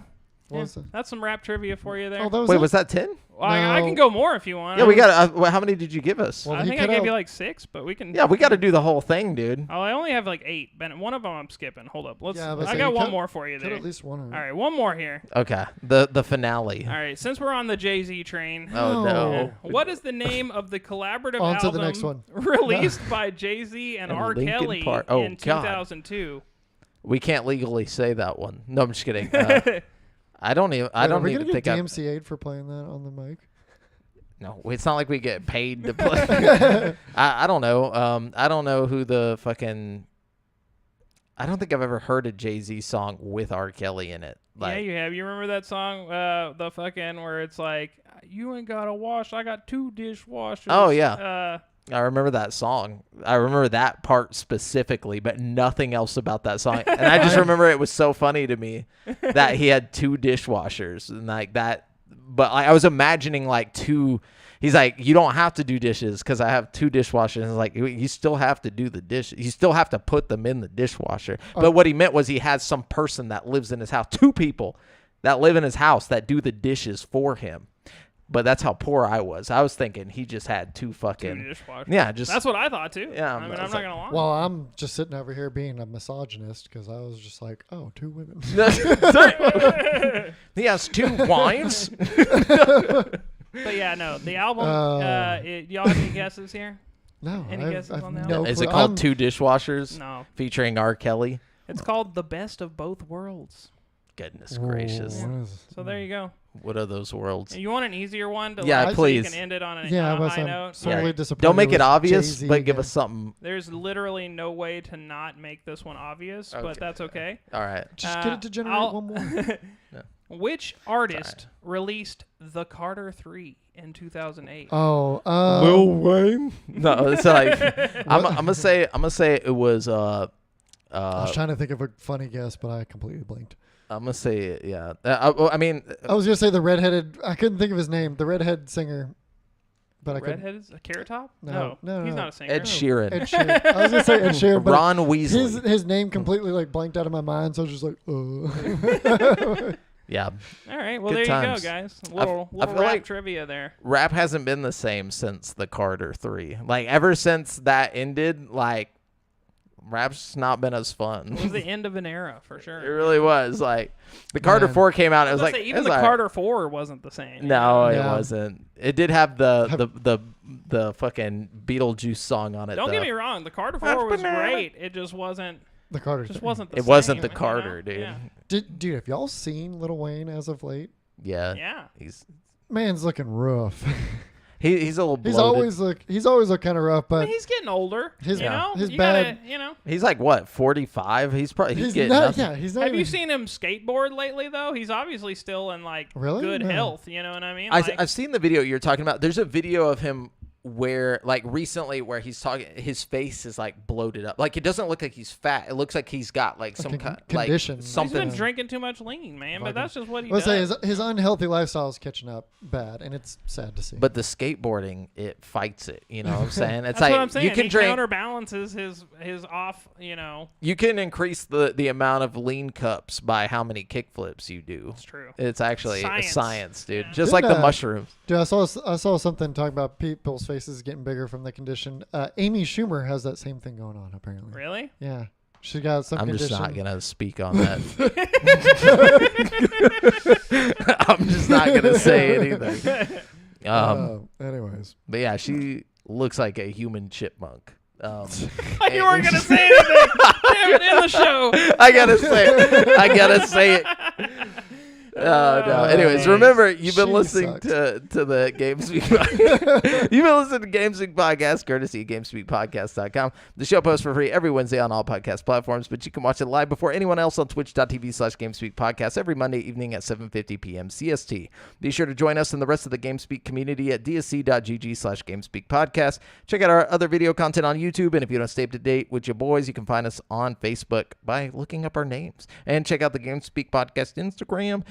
What was it? that's some rap trivia for you there. Oh, that was Wait, it? was that 10? Well, I No. can go more if you want. Yeah, we got. How many did you give us? Well, I he think I put gave out- you like 6, but we can. Yeah, we got to do the whole thing, dude. Oh, I only have like 8. Ben, one of them I'm skipping. Hold up. Let's. Yeah, but I say got you one cut- more for you Cut there. at least one. All right, one more here. Okay, the finale. All right, since we're on the Jay-Z train. Oh No. no. What is the name of the collaborative On to album the next one. released by Jay-Z and And R. Linkin Kelly Park. Oh, in God. 2002? We can't legally say that one. No, I'm just kidding. I don't even. I Wait, don't are we even gonna think get I. DMCA'd for playing that on the mic? No, it's not like we get paid to play. I don't know. I don't know who the fucking. I don't think I've ever heard a Jay-Z song with R. Kelly in it. Like, Yeah, you have. You remember that song, the fucking where it's like, you ain't got to wash. I got 2 dishwashers. Oh, yeah. I remember that song. I remember that part specifically, but nothing else about that song. And I just remember it was so funny to me that he had 2 dishwashers and like that. But I was imagining like 2. He's like, you don't have to do dishes because I have 2 dishwashers. And it's like, you still have to do the dishes. You still have to put them in the dishwasher. But what he meant was he has some person that lives in his house, 2 people that live in his house that do the dishes for him. But that's how poor I was. I was thinking he just had 2 fucking. 2 dishwashers. Yeah, just. That's what I thought too. Yeah, I mean, I I'm was not like- gonna lie. Well, I'm just sitting over here being a misogynist because I was just like, oh, 2 women. He has 2 wives. But yeah, no, the album. Y'all have any guesses here? No, Any I've- guesses I've on that no Is it clue. called I'm- 2 dishwashers No, featuring R. Kelly? it's called "The Best of Both Worlds." Goodness gracious. What is- So there you go. What are those worlds? You want an easier one to Yeah, like, please. so you can end it on a, Yeah, on a but high I'm note? sorely Yeah. disappointed. Don't make with it obvious, Jay-Z but give again. us something. There's literally no way to not make this one obvious, but Okay. that's okay. All right. Just get it to generate I'll- one more. Which artist released The Carter 3 in 2008? Oh, Wayne? No, it's like I'm gonna say it was I was trying to think of a funny guess, but I completely blanked. I'm gonna say it, yeah. I mean, I was gonna say the redheaded. I couldn't think of his name. The redhead singer, but I couldn't. Redhead is a Carrot Top? No, He's no. not a singer. Ed Sheeran, Ed Sheeran. I was gonna say Ed Sheeran, but Ron Weasley. his name completely like blanked out of my mind. So I was just like, Yeah, All right, well Good there times. you go, guys. I Little feel rap like- trivia there. rap hasn't been the same since the Carter 3. Like ever since that ended, like rap's not been as It was fun. the end of an era for It sure. really was. Like the Carter Man. 4 came out, it I was was like gonna say, even it the was Carter 4 wasn't the same. you No, know? it Yeah. wasn't. It did have the fucking Beetlejuice song on it. Don't though. get me wrong, the Carter 4 was great. It just wasn't the Carter. just thing. wasn't the It same. wasn't the you know? Carter, dude. Yeah. Dude, have y'all seen Lil Wayne as of late? Yeah. Yeah. He's Man's looking rough. he's a little bloated. He's always looked kind of rough, I but mean, he's getting older. His- you know? his you bad- gotta, you know. He's like what, 45? He's probably he's getting not. nothing. Yeah, he's not. Have you even- seen him skateboard lately though? He's obviously still in like Really? good No. health, you know what I mean? I've seen the video you're talking about. There's a video of him where like recently where he's talking, his face is like bloated up. Like it doesn't look like he's fat. It looks like he's got like some kind condition. like he's something. been drinking too much lean, man, but that's just what he Let's say does. his unhealthy lifestyle is catching up bad, and it's sad to see. But the skateboarding, it fights it. You know what I'm saying? It's That's like what I'm saying. you can he drink. counterbalances his off, you know. You can increase the amount of lean cups by how many kickflips you do. It's true. It's actually Science. science, dude. Yeah. Just like the Didn't, mushrooms. Dude, I saw something talking about people's faces getting bigger from the condition. Amy Schumer has that same thing going on, apparently. Really? Yeah, she got some I'm condition. just not gonna speak on that. I'm just not gonna say anything. Anyways, But yeah, she looks like a human chipmunk. You weren't gonna say anything. Damn it, in the show. I gotta say it. No. Anyways, remember you've been She listening sucks. to the GameSpeak podcast. You've been listening to GameSpeak podcast, courtesy of GameSpeakPodcast.com. The show posts for free every Wednesday on all podcast platforms, but you can watch it live before anyone else on Twitch.tv/GameSpeak Podcast every Monday evening at 7:50 p.m. CST. Be sure to join us and the rest of the GameSpeak community at dsc.gg/GameSpeak Podcast. Check out our other video content on YouTube, and if you don't stay up to date with your boys, you can find us on Facebook by looking up our names. And check out the GameSpeak Podcast Instagram.